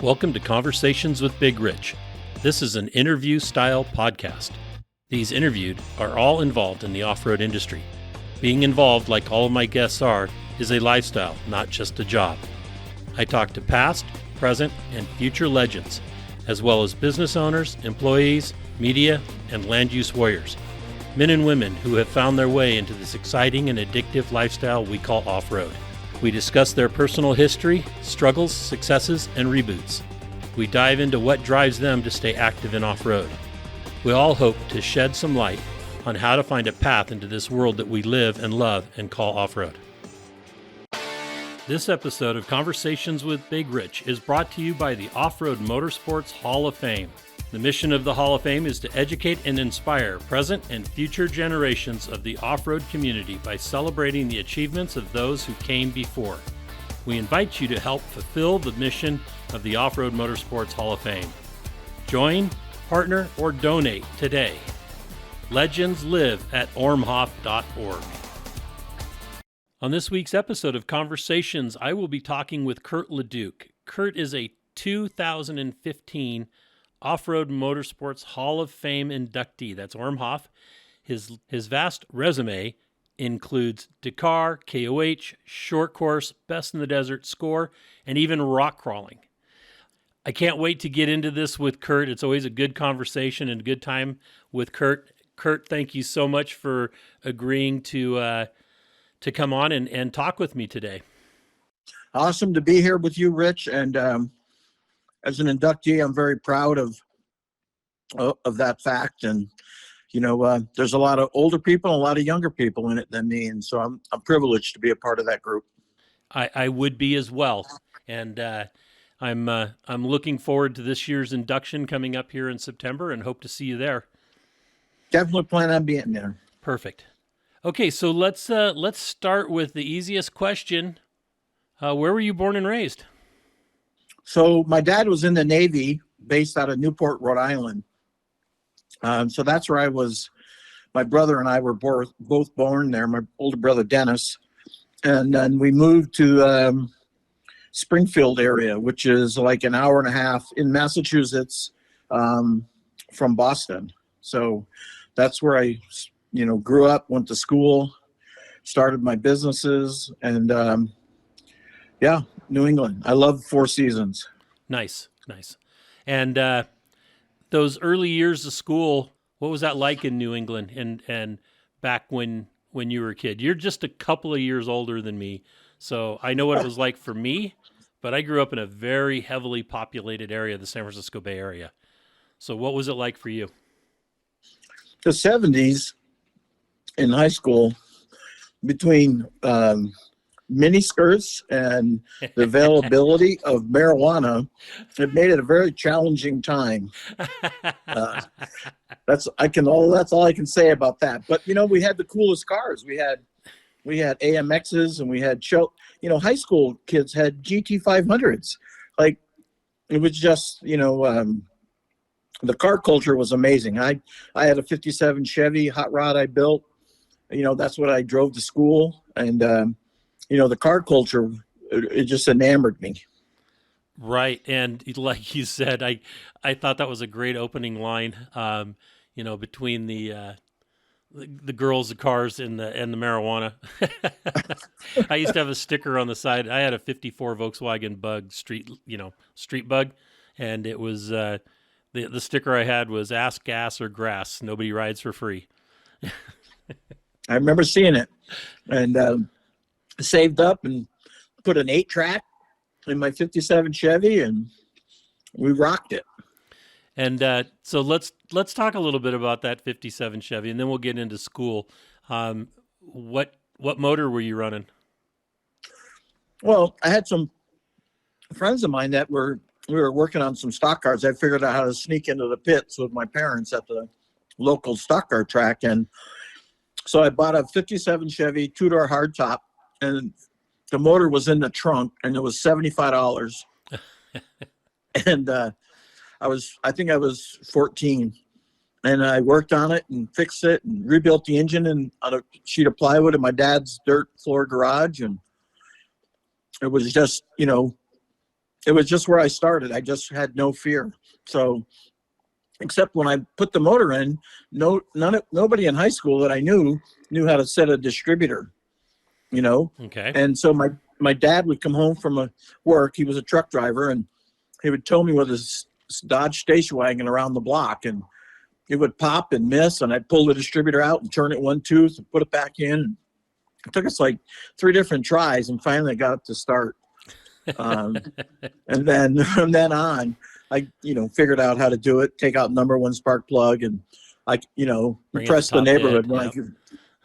Welcome to Conversations with Big Rich. This is an interview-style podcast. These interviewed are all involved in the off-road industry. Being involved, like all of my guests are, is a lifestyle, not just a job. I talk to past, present, and future legends, as well as business owners, employees, media, and land use warriors. Men and women who have found their way into this exciting and addictive lifestyle we call off-road. We discuss their personal history, struggles, successes, and reboots. We dive into what drives them to stay active in off-road. We all hope to shed some light on how to find a path into this world that we live and love and call off-road. This episode of Conversations with Big Rich is brought to you by the Off-Road Motorsports Hall of Fame. The mission of the Hall of Fame is to educate and inspire present and future generations of the off-road community by celebrating the achievements of those who came before. We invite you to help fulfill the mission of the Off-Road Motorsports Hall of Fame. Join, partner, or donate today. Legends live at ORMHOF.org. On this week's episode of Conversations, I will be talking with Curt LeDuc. Curt is a 2015 Off-Road Motorsports Hall of Fame inductee. That's ORMHOF. His vast resume includes Dakar, KOH, short course, best in the desert score, and even rock crawling. I can't wait to get into this with Curt. It's always a good conversation and a good time with Curt. Curt, thank you so much for agreeing to come on and talk with me today. Awesome to be here with you, Rich. And as an inductee, I'm very proud of that fact. And, there's a lot of older people and a lot of younger people in it than me. And so I'm privileged to be a part of that group. I would be as well. And I'm looking forward to this year's induction coming up here in September and hope to see you there. Definitely plan on being there. Perfect. Okay, so let's start with the easiest question. Where were you born and raised? So my dad was in the Navy, based out of Newport, Rhode Island. So that's where I was. My brother and I were both born there. My older brother, Dennis. And then we moved to Springfield area, which is like an hour and a half in Massachusetts from Boston. So that's where I, grew up, went to school, started my businesses, and New England. I love Four Seasons. Nice. And those early years of school, what was that like in New England and back when you were a kid? You're just a couple of years older than me, so I know what it was like for me, but I grew up in a very heavily populated area, the San Francisco Bay Area. So what was it like for you? The 70s in high school, between mini skirts and the availability of marijuana, it made it a very challenging time. That's all I can say about that. But we had the coolest cars. We had AMXs, and we had high school kids had GT 500s. Like, it was just the car culture was amazing. I had a 57 Chevy hot rod I built. That's what I drove to school, and the car culture, it just enamored me. Right. And like you said, I thought that was a great opening line, between the girls, the cars, and the marijuana. I used to have a sticker on the side. I had a 54 Volkswagen Bug street bug. And it was, the sticker I had was ask gas or grass. Nobody rides for free. I remember seeing it, and saved up and put an 8-track in my 57 Chevy, and we rocked it. And so let's talk a little bit about that 57 Chevy, and then we'll get into school. What motor were you running? Well, I had some friends of mine that we were working on some stock cars. I figured out how to sneak into the pits with my parents at the local stock car track, and so I bought a 57 Chevy 2-door hardtop, and the motor was in the trunk, and it was $75. And I think I was 14, and I worked on it and fixed it and rebuilt the engine on a sheet of plywood in my dad's dirt floor garage. And it was just, it was just where I started. I just had no fear. So, except when I put the motor in, nobody in high school that I knew how to set a distributor, you know? Okay. And so my dad would come home from work. He was a truck driver, and he would tow me with his Dodge station wagon around the block, and it would pop and miss, and I'd pull the distributor out and turn it one tooth and put it back in. It took us like 3 different tries, and finally I got it to start. And then from then on, I, figured out how to do it, take out number 1 spark plug, and impress the neighborhood when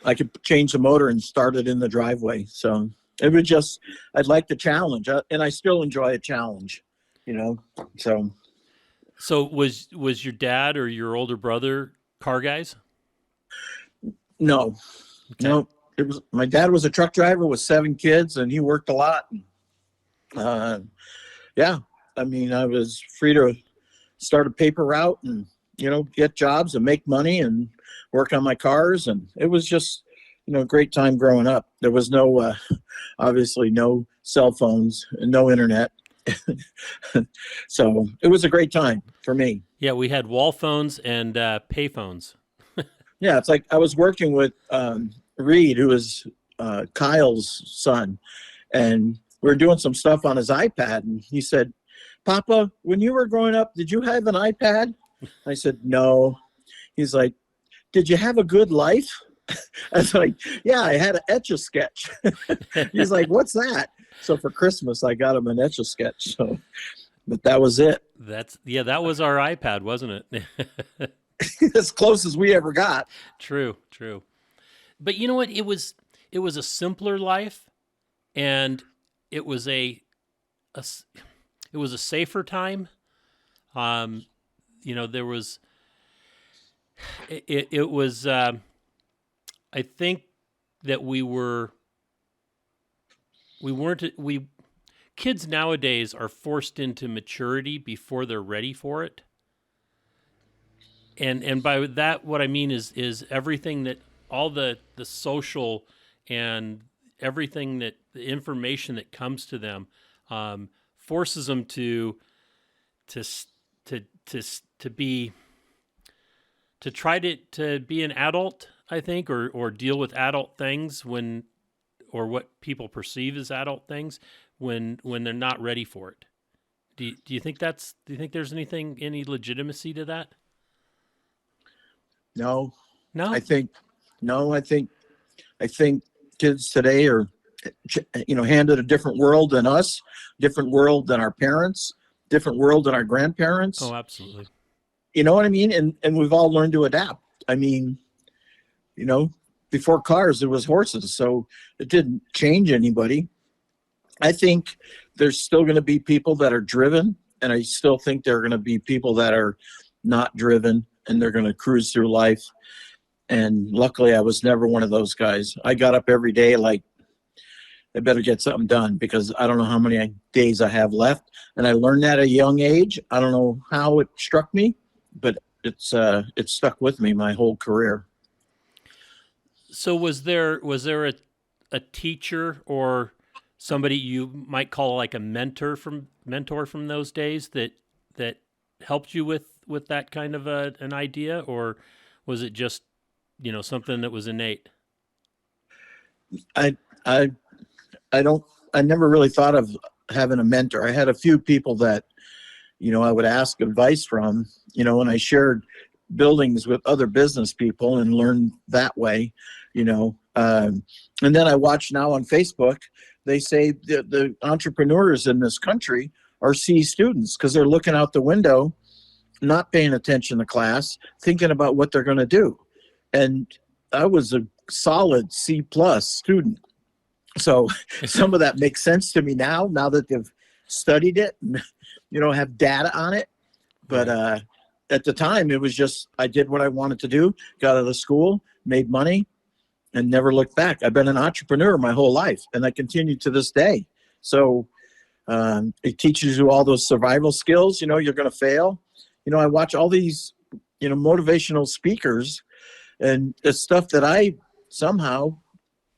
I could change the motor and start it in the driveway. So it was just, I'd like the challenge, and I still enjoy a challenge, so. So was your dad or your older brother car guys? No, Okay. no, my dad was a truck driver with 7 kids, and he worked a lot. Yeah, I mean, I was free to start a paper route and, get jobs and make money and work on my cars. And it was just, a great time growing up. There was no, obviously no cell phones and no internet. So it was a great time for me. Yeah, we had wall phones and pay phones. Yeah, it's like I was working with Reed, who is Kyle's son, and we were doing some stuff on his iPad, and he said, "Papa, when you were growing up, did you have an iPad?" I said, "No." He's like, "Did you have a good life?" I was like, "Yeah, I had an Etch-a-Sketch." He's like, "What's that?" So for Christmas, I got him an Etch-a-Sketch. So, but that was it. That was our iPad, wasn't it? As close as we ever got. True. But you know what? It was a simpler life, and it was a safer time. There was it was. I think that kids nowadays are forced into maturity before they're ready for it. And by that, what I mean is everything that all the social and everything that the information that comes to them forces them to try to be an adult, I think, or deal with adult things or what people perceive as adult things when they're not ready for it. Do you think there's any legitimacy to that? No. No? I think kids today are, handed a different world than us, different world than our parents, different world than our grandparents. Oh, absolutely. You know what I mean? And we've all learned to adapt. I mean, before cars, there was horses, so it didn't change anybody. I think there's still going to be people that are driven, and I still think there are going to be people that are not driven, and they're going to cruise through life. And luckily, I was never one of those guys. I got up every day like, I better get something done because I don't know how many days I have left. And I learned that at a young age. I don't know how it struck me, but it's stuck with me my whole career. So was there a teacher or somebody you might call like a mentor from those days that helped you with that kind of an idea, or was it just something that was innate? I never really thought of having a mentor. I had a few people that I would ask advice from, and I shared buildings with other business people and learned that way, and then I watch now on Facebook, they say the entrepreneurs in this country are C students because they're looking out the window, not paying attention to class, thinking about what they're going to do. And I was a solid C+ student. So some of that makes sense to me now that they've studied it and, have data on it. But at the time, it was just, I did what I wanted to do, got out of school, made money, and never looked back. I've been an entrepreneur my whole life, and I continue to this day. So it teaches you all those survival skills. You're going to fail. I watch all these, motivational speakers, and it's stuff that I somehow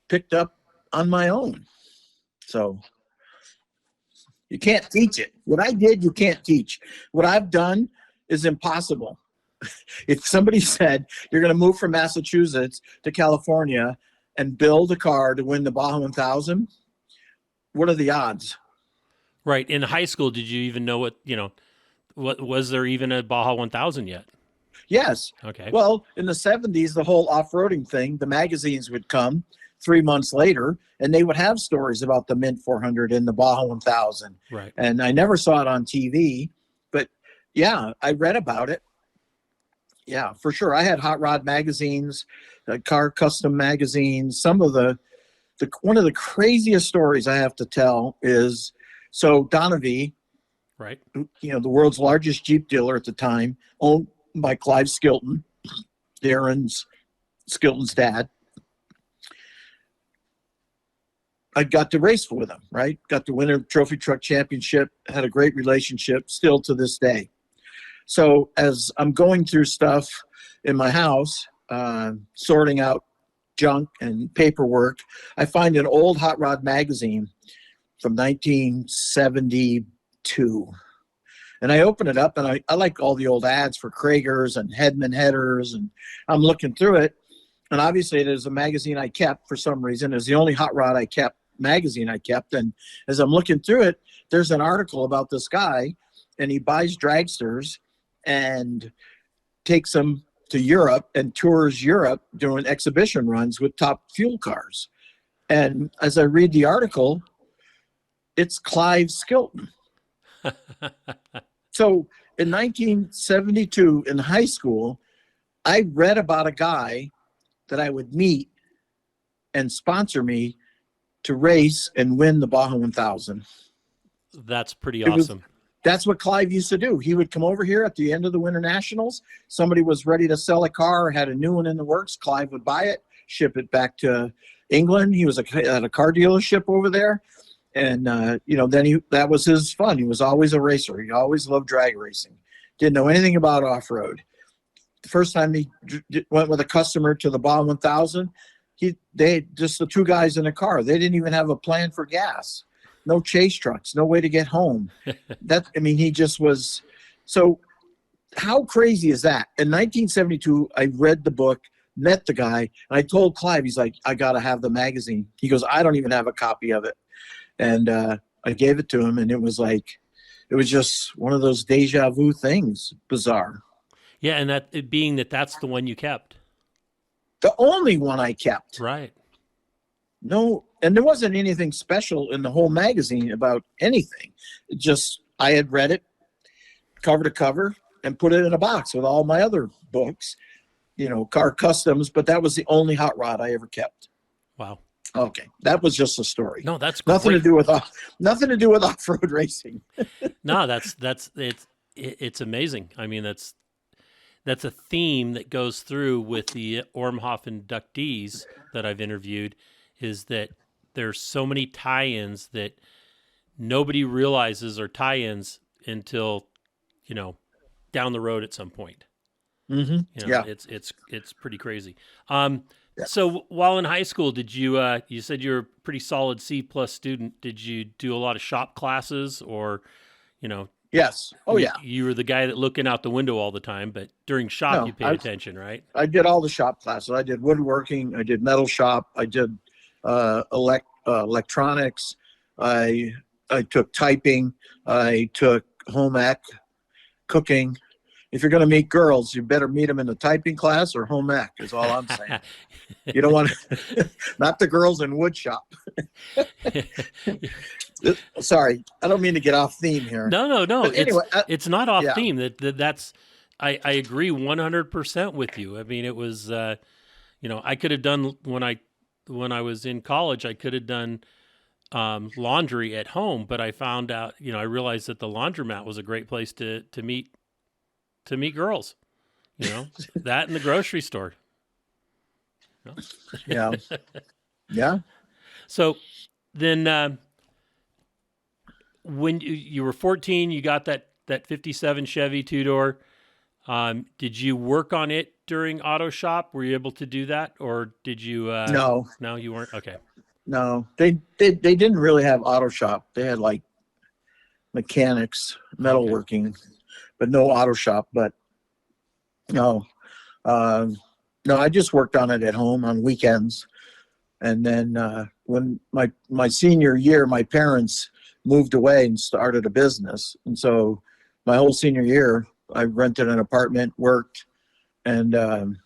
picked up on my own. So You can't teach it. What I did, you can't teach. What I've done is impossible. If somebody said you're going to move from Massachusetts to California and build a car to win the Baja 1000, what are the odds? Right. In high school, did you even know what was there even a Baja 1000 yet? Yes. Okay. Well, in the 70s, the whole off-roading thing, the magazines would come 3 months later, and they would have stories about the Mint 400 and the Baja 1000. Right. And I never saw it on TV, but yeah, I read about it. Yeah, for sure. I had hot rod magazines, car custom magazines. Some of the one of the craziest stories I have to tell is, so Donovan, Right. the world's largest Jeep dealer at the time, owned by Clive Skilton, Darren's Skilton's dad. I got to race with him, right? Got to win a trophy truck championship, had a great relationship still to this day. So as I'm going through stuff in my house, sorting out junk and paperwork, I find an old hot rod magazine from 1972. And I open it up, and I like all the old ads for Kragers and Hedman headers, and I'm looking through it. And obviously it is a magazine I kept for some reason. It's the only hot rod magazine I kept. And as I'm looking through it, there's an article about this guy, and he buys dragsters and takes them to Europe and tours Europe doing exhibition runs with top fuel cars. And as I read the article, it's Clive Skilton. So in 1972 in high school, I read about a guy that I would meet and sponsor me to race and win the Baja 1000. That's pretty awesome. That's what Clive used to do. He would come over here at the end of the Winter Nationals. Somebody was ready to sell a car, had a new one in the works. Clive would buy it, ship it back to England. He was at a car dealership over there. And, then that was his fun. He was always a racer. He always loved drag racing. Didn't know anything about off-road. The first time he went with a customer to the Baja 1000, they just the two guys in a car. They didn't even have a plan for gas. No chase trucks, no way to get home. He just was. So how crazy is that? In 1972, I read the book, met the guy, and I told Clive, he's like, I got to have the magazine. He goes, I don't even have a copy of it. And I gave it to him, and it was just one of those deja vu things. Bizarre. Yeah, and that's the one you kept. The only one I kept. Right. No, and there wasn't anything special in the whole magazine about anything. Just I had read it cover to cover and put it in a box with all my other books, car customs, but that was the only hot rod I ever kept. Wow. Okay, that was just a story. No, that's nothing great. to do with off-road racing. No, it's amazing. I mean, that's a theme that goes through with the ORMHOF inductees that I've interviewed, is that there's so many tie-ins that nobody realizes are tie-ins until, down the road at some point. Mm-hmm. Yeah. It's pretty crazy. So while in high school, did you said you're a pretty solid C+ student. Did you do a lot of shop classes or, Yes. Oh, yeah. You were the guy that looking out the window all the time, but during shop you paid attention, right? I did all the shop classes. I did woodworking. I did metal shop. I did electronics. I took typing. I took home ec, cooking. If you're going to meet girls, you better meet them in the typing class or home ec is all I'm saying. You don't want to, not the girls in wood shop. Sorry, I don't mean to get off theme here. No. But anyway, it's not off theme. That's I agree 100% with you. I mean, it was I could have done when I was in college. I could have done laundry at home, but I found out I realized that the laundromat was a great place to meet girls. That in the grocery store. Yeah. Yeah. So then. When you were 14, you got that 57 Chevy two-door. Did you work on it during auto shop? Were you able to do that, or did you? No, you weren't. Okay. No, they didn't really have auto shop. They had mechanics, metalworking, but no auto shop. But no, no, I just worked on it at home on weekends. And then when my senior year, my parents moved away and started a business. And so my whole senior year, I rented an apartment, worked, and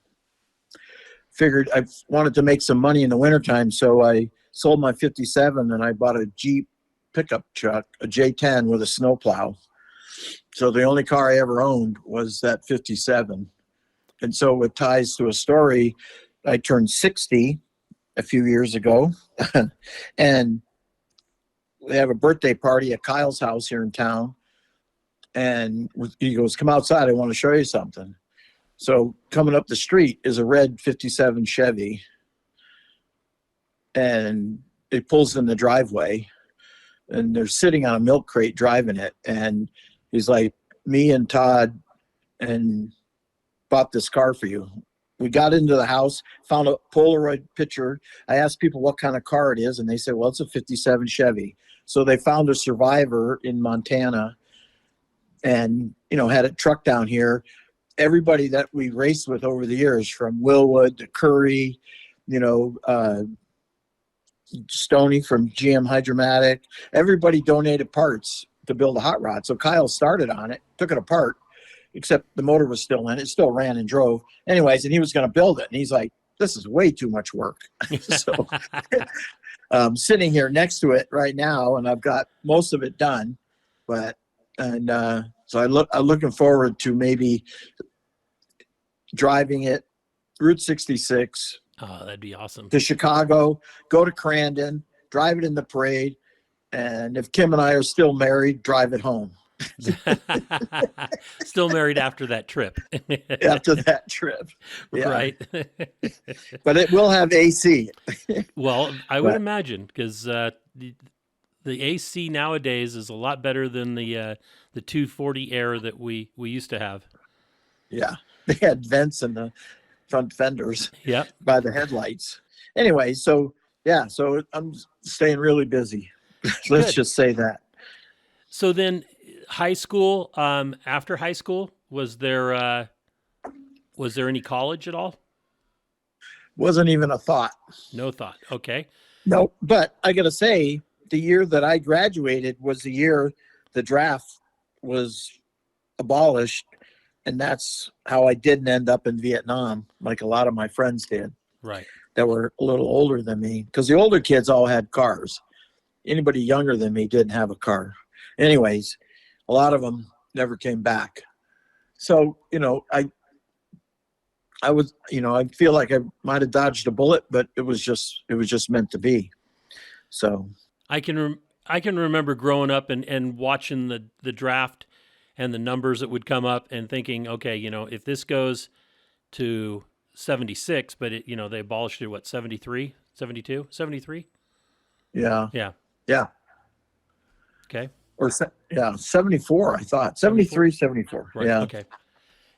figured I wanted to make some money in the wintertime. So I sold my 57 and I bought a Jeep pickup truck, a J10 with a snowplow. So the only car I ever owned was that 57. And so it ties to a story. I turned 60 a few years ago and we have a birthday party at Kyle's house here in town. And he goes, come outside. I want to show you something. So coming up the street is a red 57 Chevy. And it pulls in the driveway and they're sitting on a milk crate driving it. And he's like, me and Todd and bought this car for you. We got into the house, found a Polaroid picture. I asked people what kind of car it is, and they said, well, it's a 57 Chevy. So they found a Survivor in Montana and, you know, had it trucked down here. Everybody that we raced with over the years, from Willwood to Curry, you know, Stoney from GM Hydromatic, everybody donated parts to build a hot rod. So Kyle started on it, took it apart, except the motor was still in it. It still ran and drove. Anyways, and he was going to build it. And he's like, this is way too much work. So I'm sitting here next to it right now, and I've got most of it done. But, and so I'm looking forward to maybe driving it Route 66. Oh, that'd be awesome. To Chicago, go to Crandon, drive it in the parade. And if Kim and I are still married, drive it home. Still married after that trip. After that trip. Yeah. Right. But it will have AC. Well, I would imagine, because the AC nowadays is a lot better than the 240 Air that we used to have. Yeah. They had vents in the front fenders. Yep. By the headlights. Anyway, so yeah, so I'm staying really busy. Let's just say that. So then high school, after high school, was there any college at all? Wasn't even a thought. No thought. Okay. No, but I got to say, the year that I graduated was the year the draft was abolished. And that's how I didn't end up in Vietnam, like a lot of my friends did. Right. That were a little older than me. Because the older kids all had cars. Anybody younger than me didn't have a car. Anyways, a lot of them never came back. So, you know, I was, you know, I feel like I might have dodged a bullet, but it was just meant to be. So I can remember growing up and watching the draft and the numbers that would come up and thinking, okay, you know, if this goes to 76, but it, you know, they abolished it, what, 73, 72, 73? Yeah. Yeah. Yeah. Okay. Or 74, I thought. 73, 74. Right. Yeah. Okay.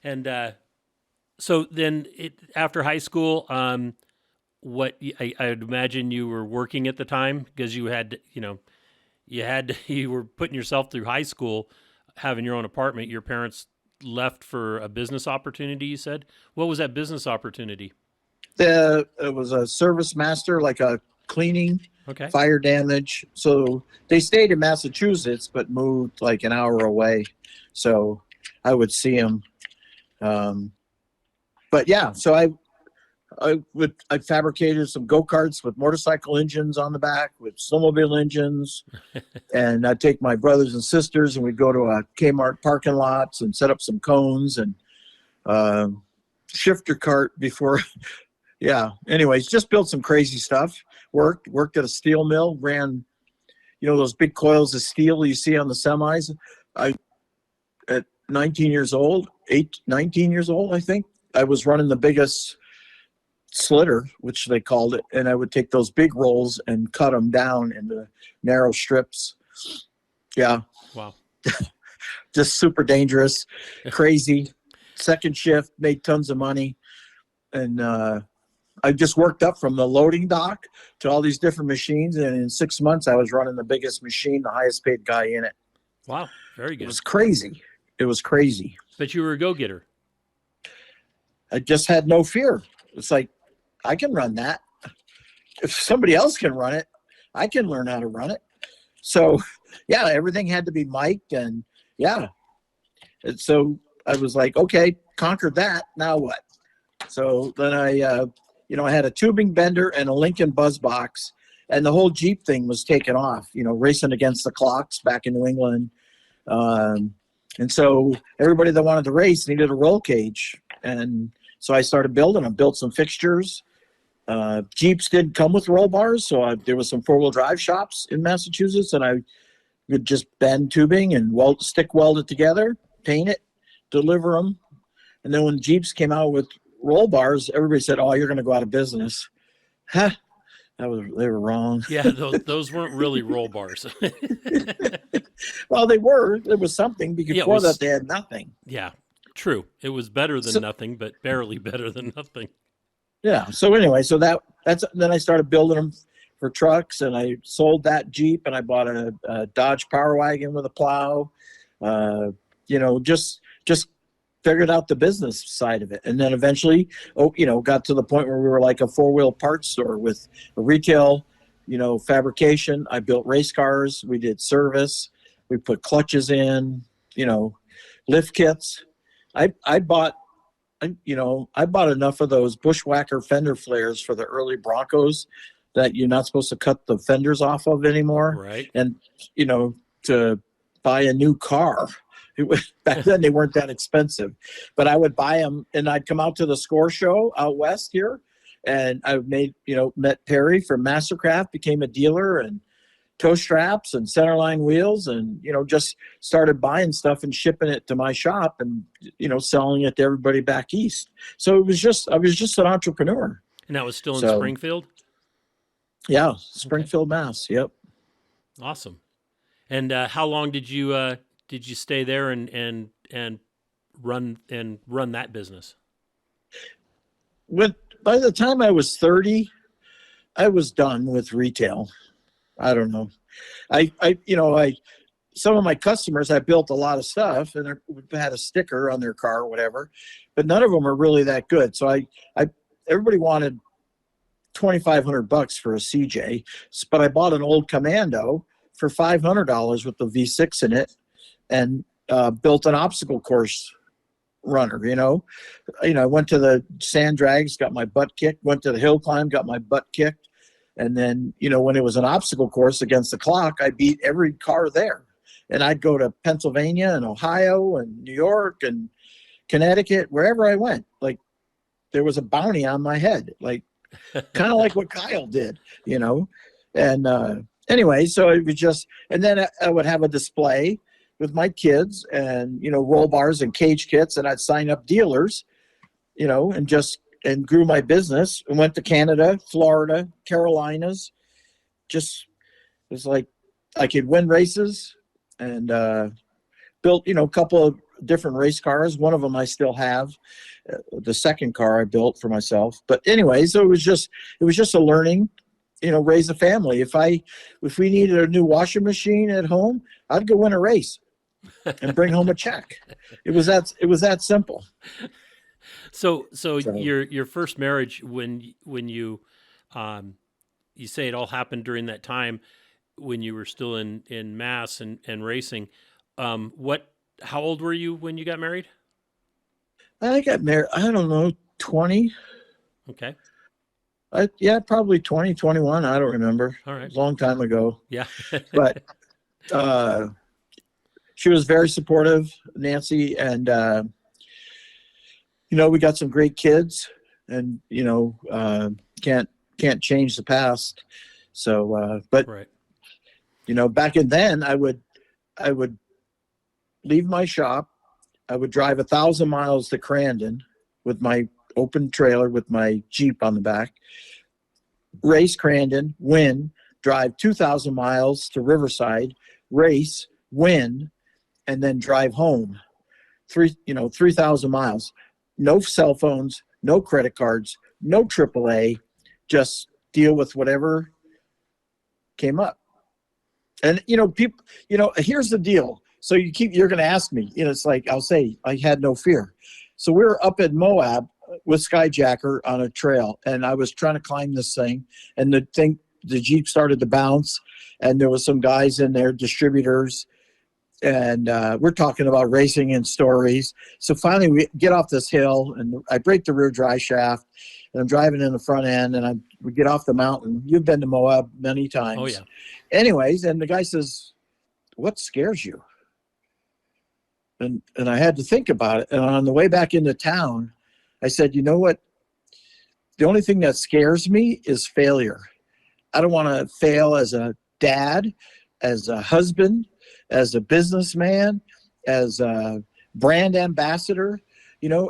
And so then after high school, what I would imagine you were working at the time, because you had, you were putting yourself through high school, having your own apartment. Your parents left for a business opportunity, you said. What was that business opportunity? It was a service master, like a cleaning, fire damage. So they stayed in Massachusetts, but moved like an hour away. So I would see them. But yeah, so I fabricated some go-karts with motorcycle engines on the back, with snowmobile engines. And I'd take my brothers and sisters and we'd go to a Kmart parking lots and set up some cones and shifter cart before. Yeah. Anyways, just built some crazy stuff. Worked at a steel mill, ran, you know, those big coils of steel you see on the semis. At 19 years old, I think, I was running the biggest slitter, which they called it, and I would take those big rolls and cut them down into narrow strips. Yeah. Wow. Just super dangerous, crazy. Second shift, made tons of money. And I just worked up from the loading dock to all these different machines. And in 6 months, I was running the biggest machine, the highest paid guy in it. Wow. Very It good. was crazy. It was crazy. But you were a go-getter. I just had no fear. It's like, I can run that. If somebody else can run it, I can learn how to run it. So, yeah, everything had to be mic'd, and yeah. And so I was like, okay, conquered that. Now what? So then I had a tubing bender and a Lincoln buzz box, and the whole Jeep thing was taken off, racing against the clocks back in New England. And so everybody that wanted to race needed a roll cage. And so I started building. I built some fixtures. Jeeps didn't come with roll bars, so there was some four-wheel drive shops in Massachusetts, and I would just bend tubing and stick weld it together, paint it, deliver them. And then when Jeeps came out with roll bars, everybody said, "Oh, you're going to go out of business." Huh? They were wrong. Yeah, those weren't really roll bars. Well, they were. There was something before that they had nothing. Yeah, true. It was better than nothing, but barely better than nothing. Yeah. So anyway, that's then I started building them for trucks, and I sold that Jeep, and I bought a Dodge Power Wagon with a plow. Just figured out the business side of it, and then eventually, got to the point where we were like a four-wheel parts store with a retail, fabrication. I built race cars. We did service. We put clutches in, lift kits. I bought enough of those bushwhacker fender flares for the early Broncos that you're not supposed to cut the fenders off of anymore. Right. And, to buy a new car. Back then they weren't that expensive, but I would buy them, and I'd come out to the score show out west here, and I met Perry from Mastercraft, became a dealer, and toe straps and centerline wheels, and just started buying stuff and shipping it to my shop, and selling it to everybody back east. So I was just an entrepreneur. And that was still in Springfield? Yeah, Springfield, okay. Mass. Yep. Awesome. And how long did you stay there and run that business? By the time I was 30, I was done with retail. I don't know. Some of my customers, I built a lot of stuff, and they had a sticker on their car or whatever, but none of them are really that good. So everybody wanted $2,500 for a CJ, but I bought an old Commando for $500 with the V6 in it, and built an obstacle course runner. I went to the sand drags, got my butt kicked, went to the hill climb, got my butt kicked. And then, when it was an obstacle course against the clock, I beat every car there. And I'd go to Pennsylvania and Ohio and New York and Connecticut, wherever I went. Like, there was a bounty on my head, like kind of like what Kyle did, And anyway, so it was just, and then I would have a display with my kids and, roll bars and cage kits, and I'd sign up dealers, and grew my business and went to Canada, Florida, Carolinas. Just, it was like I could win races, and built, a couple of different race cars. One of them I still have, the second car I built for myself. But anyway, so it was just a learning, raise a family. If we needed a new washing machine at home, I'd go win a race and bring home a check. It was that simple. So your first marriage, when you you say it all happened during that time when you were still in Mass and racing. How old were you when you got married? I got married, I don't know, 20. Okay. Probably 20, 21. I don't remember. All right. A long time ago. Yeah. But she was very supportive, Nancy, and we got some great kids, and can't change the past. So, but right. Back in then, I would leave my shop. I would drive 1,000 miles to Crandon with my open trailer with my Jeep on the back, race Crandon, win, drive 2,000 miles to Riverside, race, win, and then drive home 3,000 miles. No cell phones, no credit cards, no AAA, just deal with whatever came up. And, people, here's the deal. So you're going to ask me, it's like, I'll say I had no fear. So we were up in Moab with Skyjacker on a trail, and I was trying to climb this thing, and the Jeep started to bounce, and there was some guys in there, distributors, and we're talking about racing and stories. So finally we get off this hill, and I break the rear drive shaft, and I'm driving in the front end, and we get off the mountain. You've been to Moab many times. Oh, yeah. Anyways, and the guy says, "What scares you?" And I had to think about it. And on the way back into town, I said, "You know what? The only thing that scares me is failure. I don't want to fail as a dad, as a husband, as a businessman, as a brand ambassador,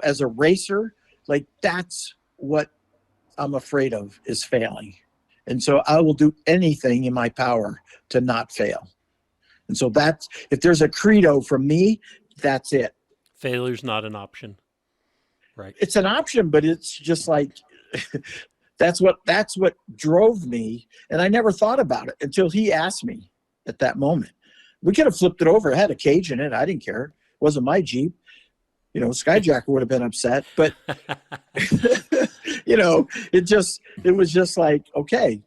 as a racer. Like, that's what I'm afraid of, is failing. And so I will do anything in my power to not fail." And so if there's a credo from me, that's it. Failure's not an option. Right. It's an option, but it's just like, that's what drove me. And I never thought about it until he asked me at that moment. We could have flipped it over. It had a cage in it. I didn't care. It wasn't my Jeep. Skyjacker would have been upset, but it was just like, okay.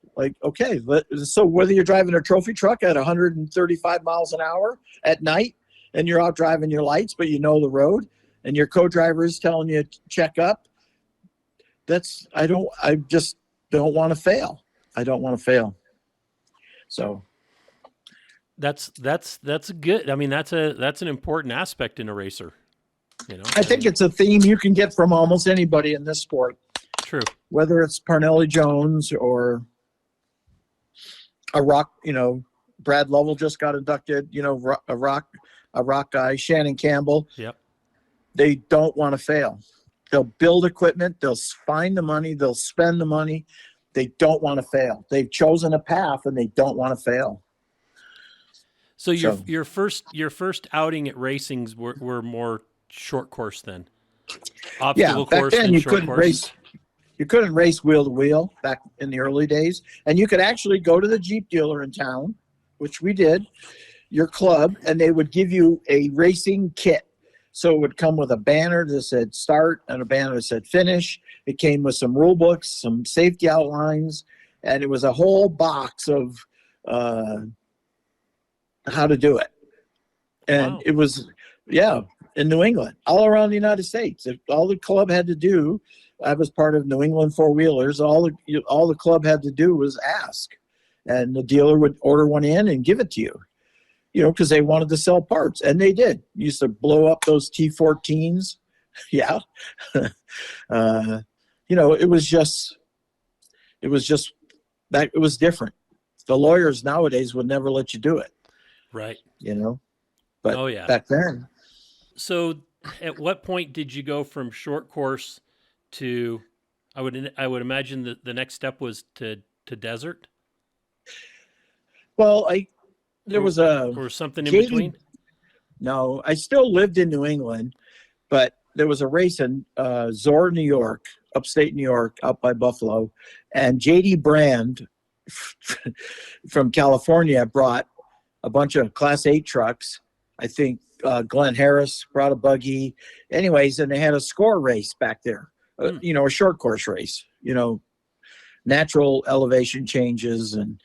So whether you're driving a trophy truck at 135 miles an hour at night, and you're out driving your lights, but you know the road, and your co-driver is telling you to check up, I just don't want to fail. I don't want to fail. So that's good. I mean, that's an important aspect in a racer. I think it's a theme you can get from almost anybody in this sport. True. Whether it's Parnelli Jones or a rock, Brad Lovell just got inducted, a rock guy, Shannon Campbell. Yep. They don't want to fail. They'll build equipment. They'll find the money. They'll spend the money. They don't want to fail. They've chosen a path, and they don't want to fail. So your first outing at racings were more short course then? Obstacle back course then and you short couldn't course? race. You couldn't race wheel to wheel back in the early days, and you could actually go to the Jeep dealer in town, which we did, your club, and they would give you a racing kit. So it would come with a banner that said start and a banner that said finish. It came with some rule books, some safety outlines, and it was a whole box of how to do it. And Wow. it was, in New England, all around the United States. All the club had to do, I was part of New England Four-Wheelers, all the club had to do was ask. And the dealer would order one in and give it to you. Because they wanted to sell parts, and they did. Used to blow up those T14s. Yeah. It was just that it was different. The lawyers nowadays would never let you do it. Right. But back then. So at what point did you go from short course to, I would imagine that the next step was to desert? Well, there was or something in between? No, I still lived in New England, but there was a race in Zor, New York, upstate New York, out by Buffalo, and J.D. Brand from California brought a bunch of Class 8 trucks. I think Glenn Harris brought a buggy. Anyways, and they had a score race back there, a short course race, natural elevation changes. And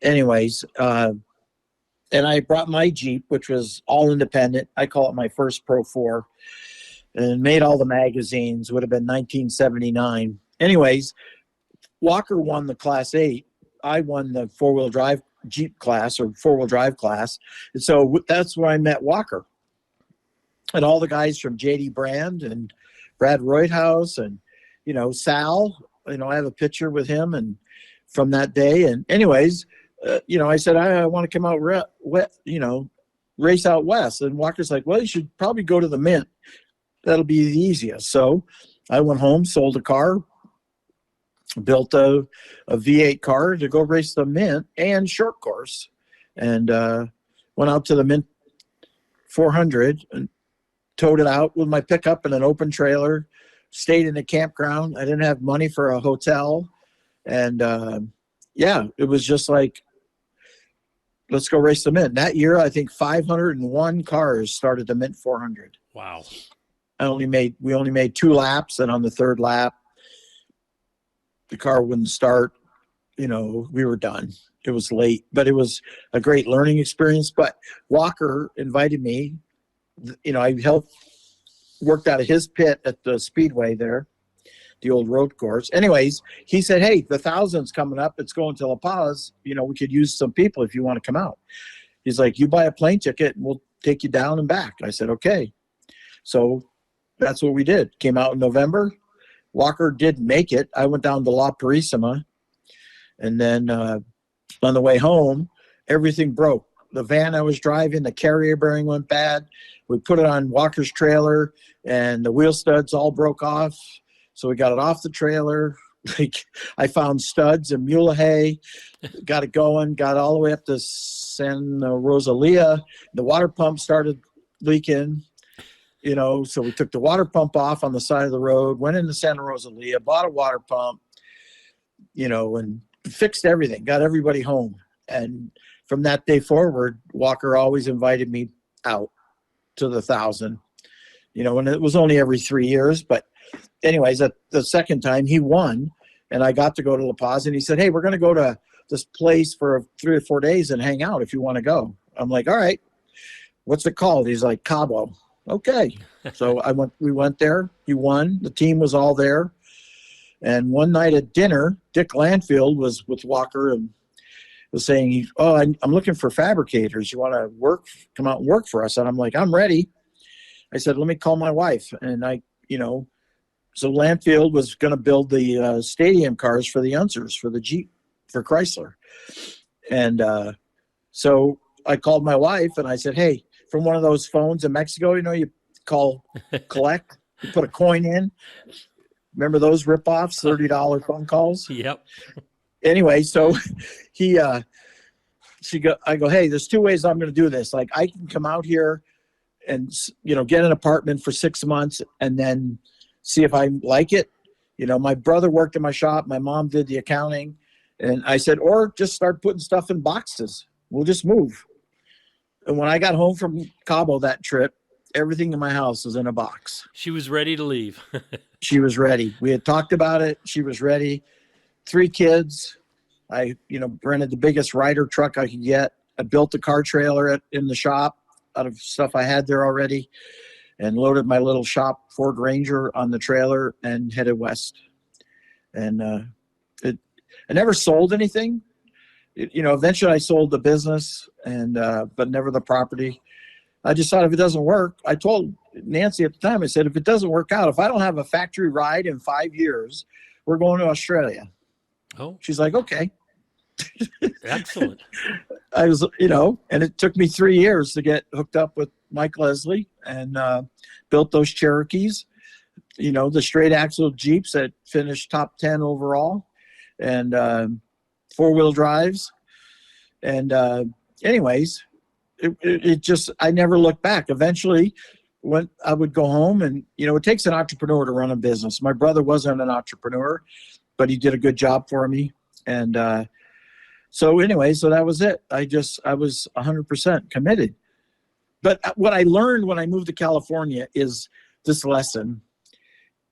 anyways, and I brought my Jeep, which was all independent. I call it my first Pro 4, and made all the magazines. Would have been 1979. Anyways, Walker won the Class 8. I won the four-wheel drive Jeep class, or four-wheel drive class. And so that's where I met Walker. And all the guys from J.D. Brand and Brad Roydhouse and, Sal, I have a picture with him and from that day. And anyways, I said, I want to come out, race out west. And Walker's like, well, you should probably go to the Mint. That'll be the easiest. So I went home, sold a car, built a V8 car to go race the Mint and short course. And went out to the Mint 400 and towed it out with my pickup and an open trailer, stayed in a campground. I didn't have money for a hotel. And it was just like, let's go race the Mint. That year, I think 501 cars started the Mint 400. Wow. We only made 2 laps, and on the 3rd lap, the car wouldn't start. We were done. It was late, but it was a great learning experience. But Walker invited me. I worked out of his pit at the Speedway there, the old road course. Anyways, he said, hey, the 1000's coming up. It's going to La Paz. We could use some people if you want to come out. He's like, you buy a plane ticket and we'll take you down and back. I said, okay. So that's what we did. Came out in November. Walker didn't make it. I went down to La Purísima. And then on the way home, everything broke. The van I was driving, the carrier bearing went bad. We put it on Walker's trailer, and the wheel studs all broke off. So we got it off the trailer. I found studs and mule hay, got it going, got all the way up to San Rosalia. The water pump started leaking, so we took the water pump off on the side of the road, went into Santa Rosalia, bought a water pump, and fixed everything, got everybody home. And from that day forward, Walker always invited me out to the 1000, and it was only every 3 years. But anyways, at the second time he won, and I got to go to La Paz, and he said, hey, we're going to go to this place for 3 or 4 days and hang out if you want to go. I'm like, all right, what's it called? He's like, Cabo. Okay. So we went there. He won. The team was all there. And one night at dinner, Dick Landfield was with Walker and was saying, I'm looking for fabricators. You want to come out and work for us? And I'm like, I'm ready. I said, let me call my wife. And so Landfield was going to build the stadium cars for the Unsers, for the Jeep, for Chrysler. And so I called my wife and I said, hey, from one of those phones in Mexico, you call collect, you put a coin in. Remember those ripoffs, $30 phone calls? Yep. Anyway, so I go, hey, there's 2 ways I'm going to do this. Like, I can come out here and, get an apartment for 6 months and then see if I like it. My brother worked in my shop. My mom did the accounting. And I said, or just start putting stuff in boxes. We'll just move. And when I got home from Cabo that trip, everything in my house was in a box. She was ready to leave. She was ready. We had talked about it. She was ready. 3 kids. I, rented the biggest Ryder truck I could get. I built a car trailer in the shop out of stuff I had there already and loaded my little shop Ford Ranger on the trailer and headed west. And I never sold anything. Eventually I sold the business but never the property. I just thought if it doesn't work, I told Nancy at the time, I said, if it doesn't work out, if I don't have a factory ride in 5 years, we're going to Australia. Oh, she's like, okay. Excellent. I was, and it took me 3 years to get hooked up with Mike Leslie and built those Cherokees, the straight axle Jeeps that finished top 10 overall and 4-wheel drives. And anyways, it just, I never looked back. Eventually, when I would go home and, it takes an entrepreneur to run a business. My brother wasn't an entrepreneur, but he did a good job for me. And so that was it. I was 100% committed. But what I learned when I moved to California is this lesson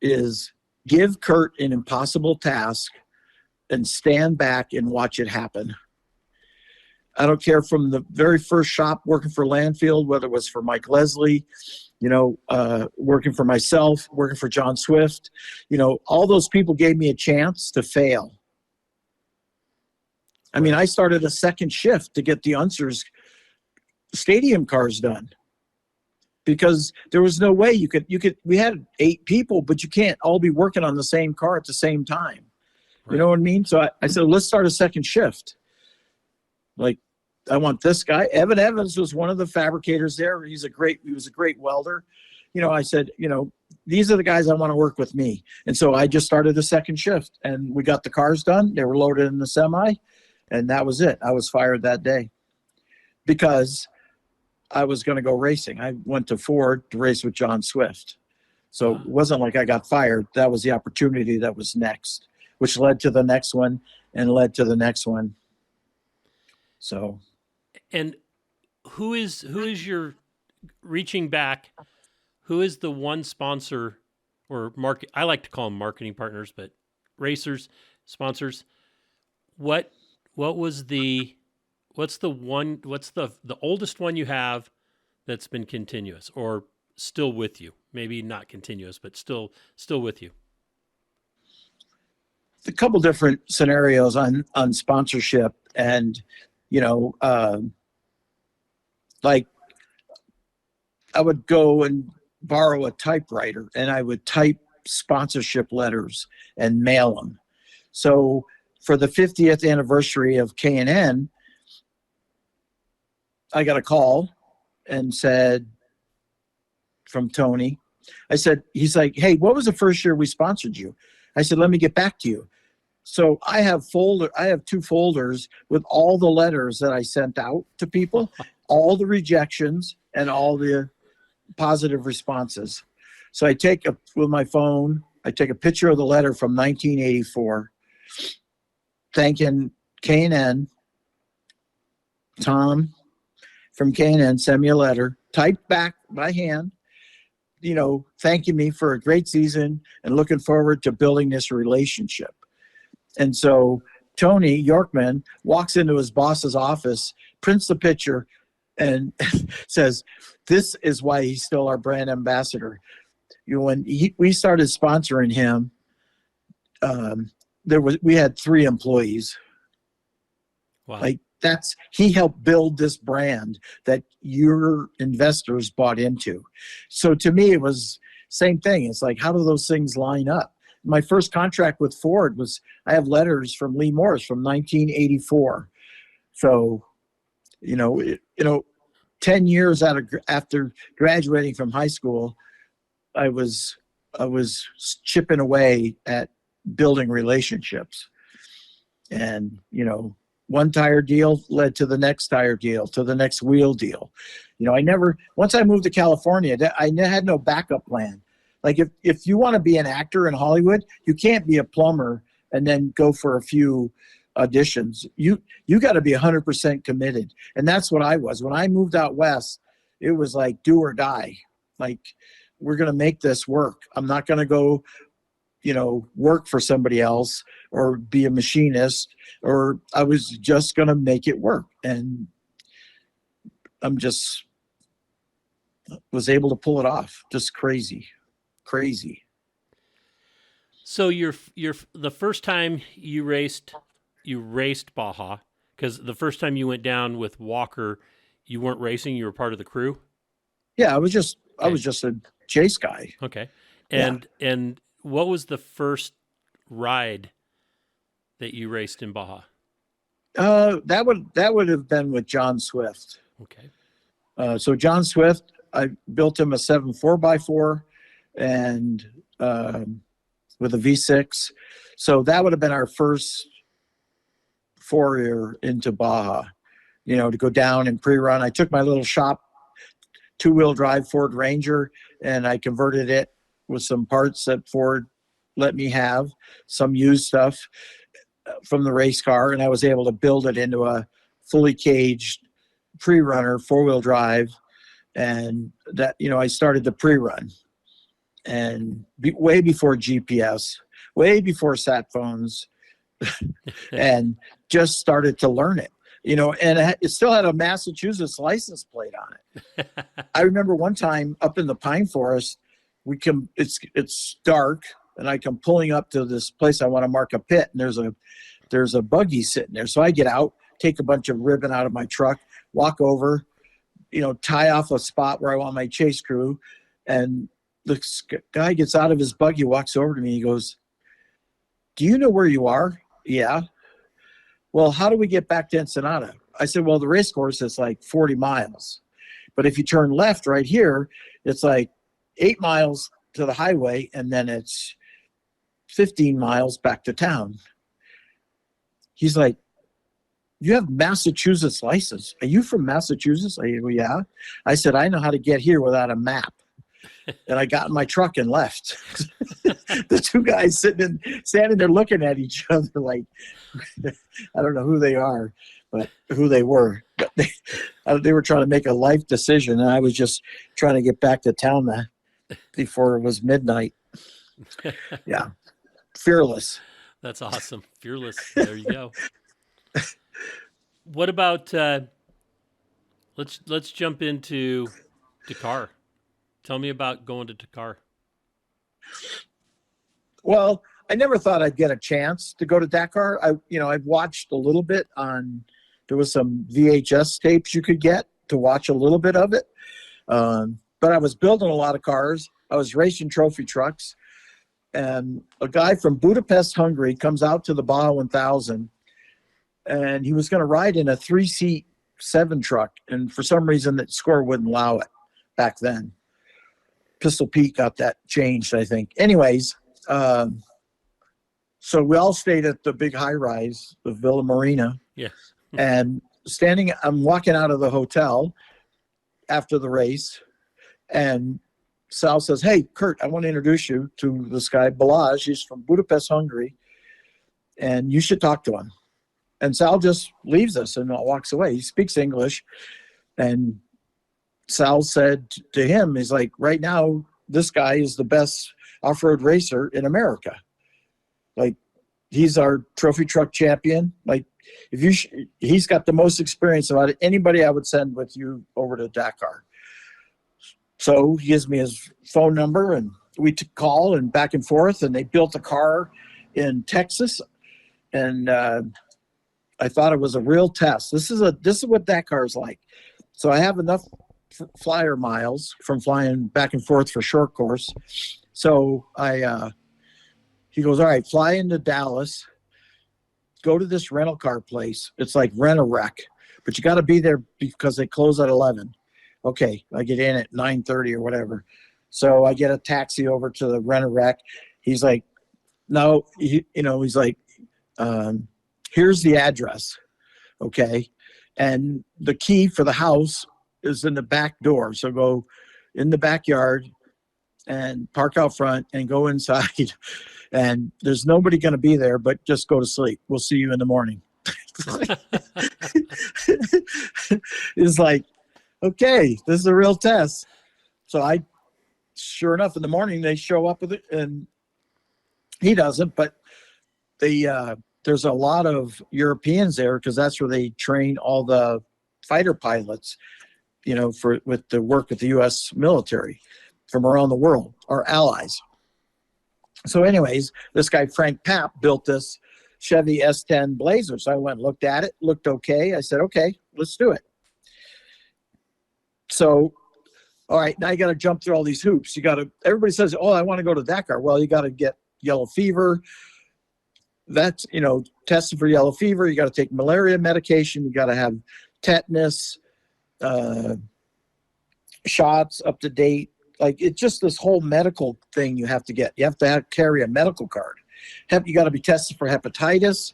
is give Curt an impossible task and stand back and watch it happen. I don't care, from the very first shop working for Landfield, whether it was for Mike Leslie, working for myself, working for John Swift, all those people gave me a chance to fail. I mean, I started a second shift to get the Unsers stadium cars done because there was no way we had 8 people, but you can't all be working on the same car at the same time. Right. You know what I mean? So I said, let's start a second shift. Like, I want this guy. Evan Evans was one of the fabricators there. He was a great welder. I said, these are the guys I want to work with me. And so I just started a second shift and we got the cars done. They were loaded in the semi and that was it. I was fired that day because I was going to go racing. I went to Ford to race with John Swift. So it wasn't like I got fired. That was the opportunity that was next, which led to the next one and led to the next one. So. And who is your, reaching back, who is the one sponsor or market? I like to call them marketing partners, but racers, sponsors. What was what's the oldest one you have that's been continuous or still with you? Maybe not continuous, but still with you. A couple different scenarios on sponsorship, and like I would go and borrow a typewriter and I would type sponsorship letters and mail them. So for the 50th anniversary of K&N, I got a call and said, from Tony, he's like, hey, what was the first year we sponsored you? I said, let me get back to you. So I have 2 folders with all the letters that I sent out to people, all the rejections and all the positive responses. So I take with my phone, I take a picture of the letter from 1984, thanking K&N. Tom from K&N sent me a letter, typed back by hand, thanking me for a great season and looking forward to building this relationship. And so Tony Yorkman walks into his boss's office, prints the picture, and says, this is why he's still our brand ambassador. When we started sponsoring him, we had 3 employees. Wow. Like he helped build this brand that your investors bought into. So to me, it was same thing. It's like, how do those things line up? My first contract with Ford I have letters from Lee Morris from 1984. So, 10 years after graduating from high school, I was chipping away at building relationships. And, one tire deal led to the next tire deal, to the next wheel deal. Once I moved to California, I had no backup plan. Like if you want to be an actor in Hollywood, you can't be a plumber and then go for a few auditions. You got to be 100% committed. And that's what I was. When I moved out west, it was like do or die. Like, we're going to make this work. I'm not going to go, work for somebody else or be a machinist, or I was just going to make it work. And was able to pull it off. Just crazy. So the first time you raced Baja, because the first time you went down with Walker, you weren't racing, you were part of the crew? Yeah, I was just a chase guy. Okay. And what was the first ride that you raced in Baja? That would have been with John Swift. Okay. So John Swift, I built him a 7 4x4 and with a V6. So that would have been our first foray into Baja, to go down and pre-run. I took my little shop 2-wheel drive Ford Ranger and I converted it with some parts that Ford let me have, some used stuff from the race car, and I was able to build it into a fully caged pre-runner 4-wheel drive. And that, I started the pre-run and way before GPS, way before sat phones, and just started to learn it, and it still had a Massachusetts license plate on it. I remember one time up in the pine forest, it's dark and I come pulling up to this place. I want to mark a pit, and there's a buggy sitting there. So I get out, take a bunch of ribbon out of my truck, walk over, tie off a spot where I want my chase crew. And the guy gets out of his buggy, walks over to me. He goes, do you know where you are? Yeah. Well, how do we get back to Ensenada? I said, well, the race course is like 40 miles. But if you turn left right here, it's like 8 miles to the highway, and then it's 15 miles back to town. He's like, you have Massachusetts license. Are you from Massachusetts? I go, yeah. I said, I know how to get here without a map. And I got in my truck and left. The 2 guys standing there looking at each other like, I don't know who they are. but who they were. But they were trying to make a life decision, and I was just trying to get back to town before it was midnight. Yeah, fearless. That's awesome. Fearless. There you go. What about let's jump into Dakar. Tell me about going to Dakar. Well, I never thought I'd get a chance to go to Dakar. I've watched a little bit there was some VHS tapes you could get to watch a little bit of it. But I was building a lot of cars. I was racing trophy trucks. And a guy from Budapest, Hungary comes out to the Baja 1000, and he was going to ride in a 3-seat 7 truck. And for some reason, that score wouldn't allow it back then. Pistol Pete got that changed, I think. Anyways, so we all stayed at the big high-rise, the Villa Marina. Yeah. And I'm walking out of the hotel after the race, and Sal says, "Hey, Curt, I want to introduce you to this guy, Balázs. He's from Budapest, Hungary, and you should talk to him." And Sal just leaves us and walks away. He speaks English, and Sal said to him, he's like, "Right now, this guy is the best off-road racer in America. Like, he's our trophy truck champion. Like, he's got the most experience about it. Anybody I would send with you over to Dakar." So he gives me his phone number, and we call and back and forth, and they built a car in Texas. And I thought it was a real test. This is what Dakar is like. So I have enough flyer miles from flying back and forth for short course. So he goes, "All right, fly into Dallas, go to this rental car place. It's like Rent-A-Wreck, but you got to be there because they close at 11. Okay, I get in at 9:30 or whatever. So I get a taxi over to the Rent-A-Wreck. He's like, no, he's like, here's the address. Okay. And the key for the house is in the back door. So go in the backyard and park out front and go inside. And there's nobody going to be there, but just go to sleep. We'll see you in the morning." It's like, okay, this is a real test. So sure enough, in the morning, they show up with it, and he doesn't, but there's a lot of Europeans there because that's where they train all the fighter pilots, with the work with the U.S. military from around the world, our allies. So anyways, this guy, Frank Papp, built this Chevy S10 Blazer. So I went and looked at it, looked okay. I said, okay, let's do it. So, all right, now you got to jump through all these hoops. Everybody says, "Oh, I want to go to Dakar." Well, you got to get yellow fever. That's, tested for yellow fever. You got to take malaria medication. You got to have tetanus, shots up to date. Like, it's just this whole medical thing you have to get. You have to carry a medical card. You got to be tested for hepatitis.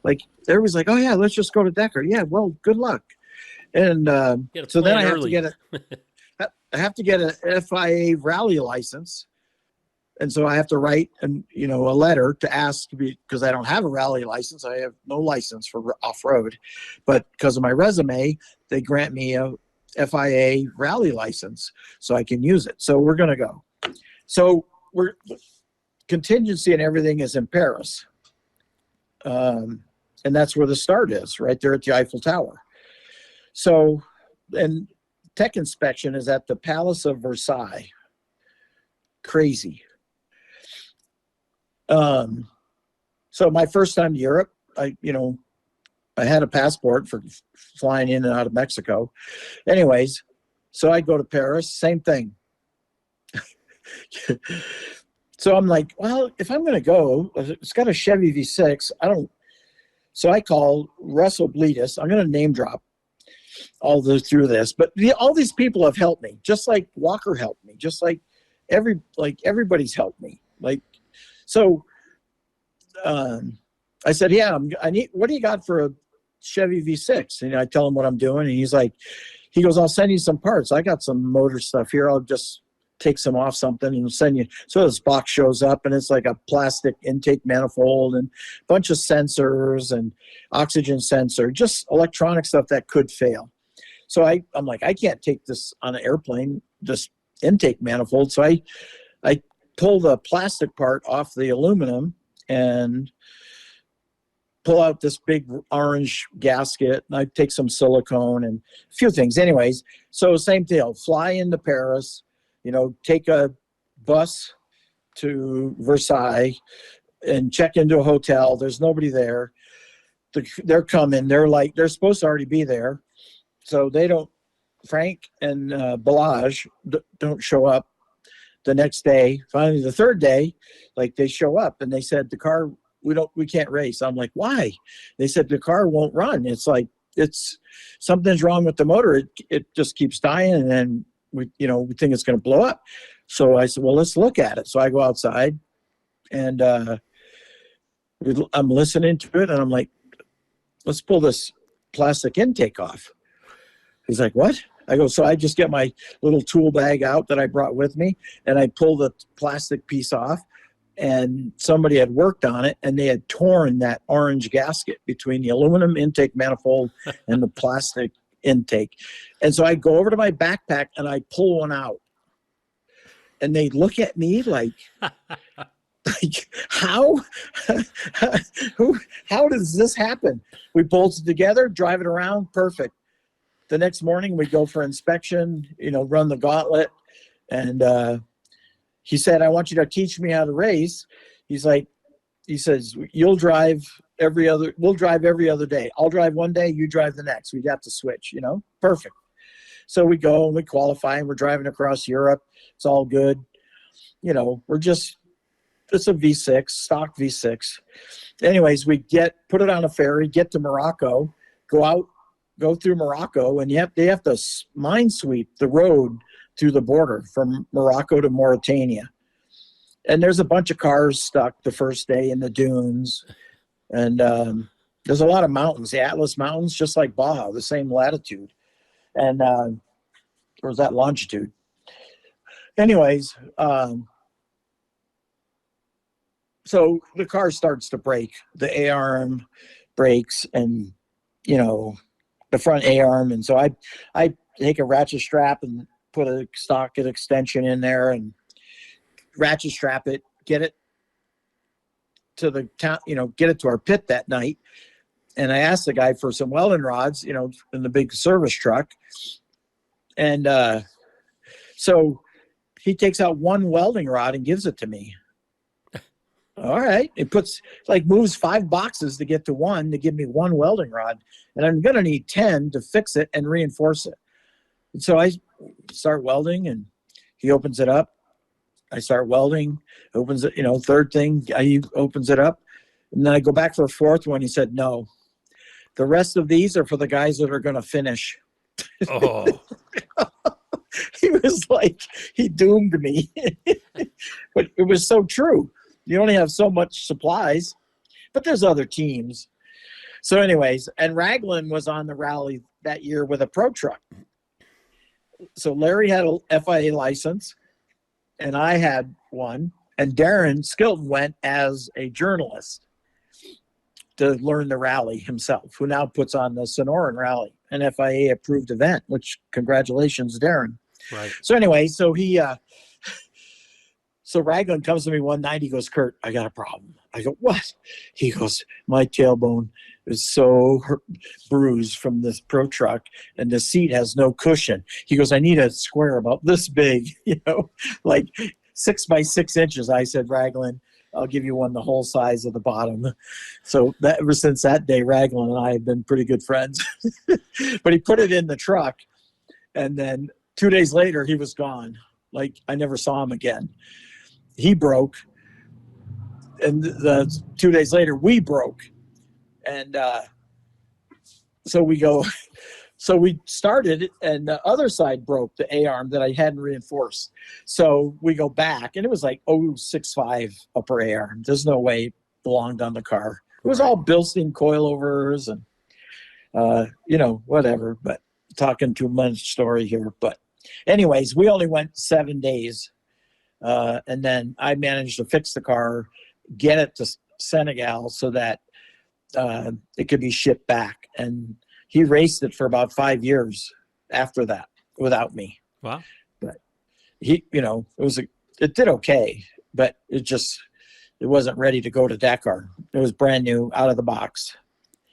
Like, everybody's like, "Oh yeah, let's just go to Dakar." Yeah, well, good luck. And so then I have to get an FIA rally license. And so I have to write a letter to ask because I don't have a rally license. I have no license for off-road, but because of my resume, they grant me a FIA rally license so I can use it. So we're going to go. So contingency and everything is in Paris. And that's where the start is, right there at the Eiffel Tower. So, and tech inspection is at the Palace of Versailles. Crazy. So my first time to Europe, I had a passport for flying in and out of Mexico. Anyways, so I go to Paris, same thing. So I'm like, well, if I'm going to go, it's got a Chevy V6. So I call Russell Bleedus. I'm going to name drop through this, but all these people have helped me, just like Walker helped me, just like everybody's helped me. So I said, yeah, what do you got for a Chevy V6? And I tell him what I'm doing, and he goes, "I'll send you some parts. I got some motor stuff here. I'll just take some off something and send you. So this box shows up and it's like a plastic intake manifold and a bunch of sensors and oxygen sensor, just electronic stuff that could fail. So I'm like, I can't take this on an airplane, this intake manifold. So I pull the plastic part off the aluminum and pull out this big orange gasket, and I take some silicone and a few things. Anyways, so same deal, fly into Paris, take a bus to Versailles and check into a hotel. There's nobody there. They're coming. They're supposed to already be there. So they don't, Frank and Balaj don't show up the next day. Finally, the third day, they show up and they said, the car, we can't race. I'm like, why? They said the car won't run. It's like, something's wrong with the motor. It just keeps dying, and then we think it's going to blow up. So I said, well, let's look at it. So I go outside and I'm listening to it, and I'm like, let's pull this plastic intake off. He's like, what? I go, so I just get my little tool bag out that I brought with me, and I pull the plastic piece off. And somebody had worked on it, and they had torn that orange gasket between the aluminum intake manifold and the plastic intake. And so I go over to my backpack and I pull one out. And they look at me like how does this happen? We bolt it together, drive it around, perfect. The next morning we go for inspection, run the gauntlet, and he said, I want you to teach me how to race. He says, we'll drive every other day. I'll drive one day, you drive the next. We'd have to switch, perfect. So we go and we qualify, and we're driving across Europe. It's all good. It's a V6, stock V6. Anyways, we put it on a ferry, get to Morocco, go through Morocco, and they have to mine sweep the road through the border from Morocco to Mauritania. And there's a bunch of cars stuck the first day in the dunes. And there's a lot of mountains, the Atlas Mountains, just like Baja, the same latitude. And or is that longitude? Anyways, so the car starts to break. The A-arm breaks, and, the front A-arm. And so I take a ratchet strap and put a socket extension in there and ratchet strap it, get it to the town, get it to our pit that night. And I asked the guy for some welding rods, in the big service truck. And so he takes out one welding rod and gives it to me. All right. It moves 5 boxes to get to one, to give me one welding rod. And I'm going to need 10 to fix it and reinforce it. And so I start welding, and he opens it up. I start welding, opens it, third thing, he opens it up. And then I go back for a fourth one. He said, no, the rest of these are for the guys that are going to finish. Oh, He was like, he doomed me. But it was so true. You only have so much supplies, but there's other teams. So anyways, and Raglan was on the rally that year with a pro truck. So Larry had a FIA license, and I had one, and Darren Skilton went as a journalist to learn the rally himself, who now puts on the Sonoran Rally, an FIA approved event, which congratulations, Darren. right. So anyway, so so Raglan comes to me one night. He goes, Curt, I got a problem. I go, what? He goes, my tailbone is so bruised from this pro truck, and the seat has no cushion. He goes, I need a square about this big, like 6 by 6 inches. I said, Raglan, I'll give you one the whole size of the bottom. So ever since that day, Raglan and I have been pretty good friends. But he put it in the truck, and then 2 days later, he was gone. Like, I never saw him again. He broke, and 2 days later, we broke. And so we started, and the other side broke, the A-arm that I hadn't reinforced. So we go back, and it was like 065 upper A-arm. There's no way it belonged on the car. It was all Bilstein coilovers and, whatever. But talking too much story here. But anyways, we only went 7 days. And then I managed to fix the car, get it to Senegal so that it could be shipped back. And he raced it for about 5 years after that without me. Wow. But he, it did okay, but it wasn't ready to go to Dakar. It was brand new, out of the box.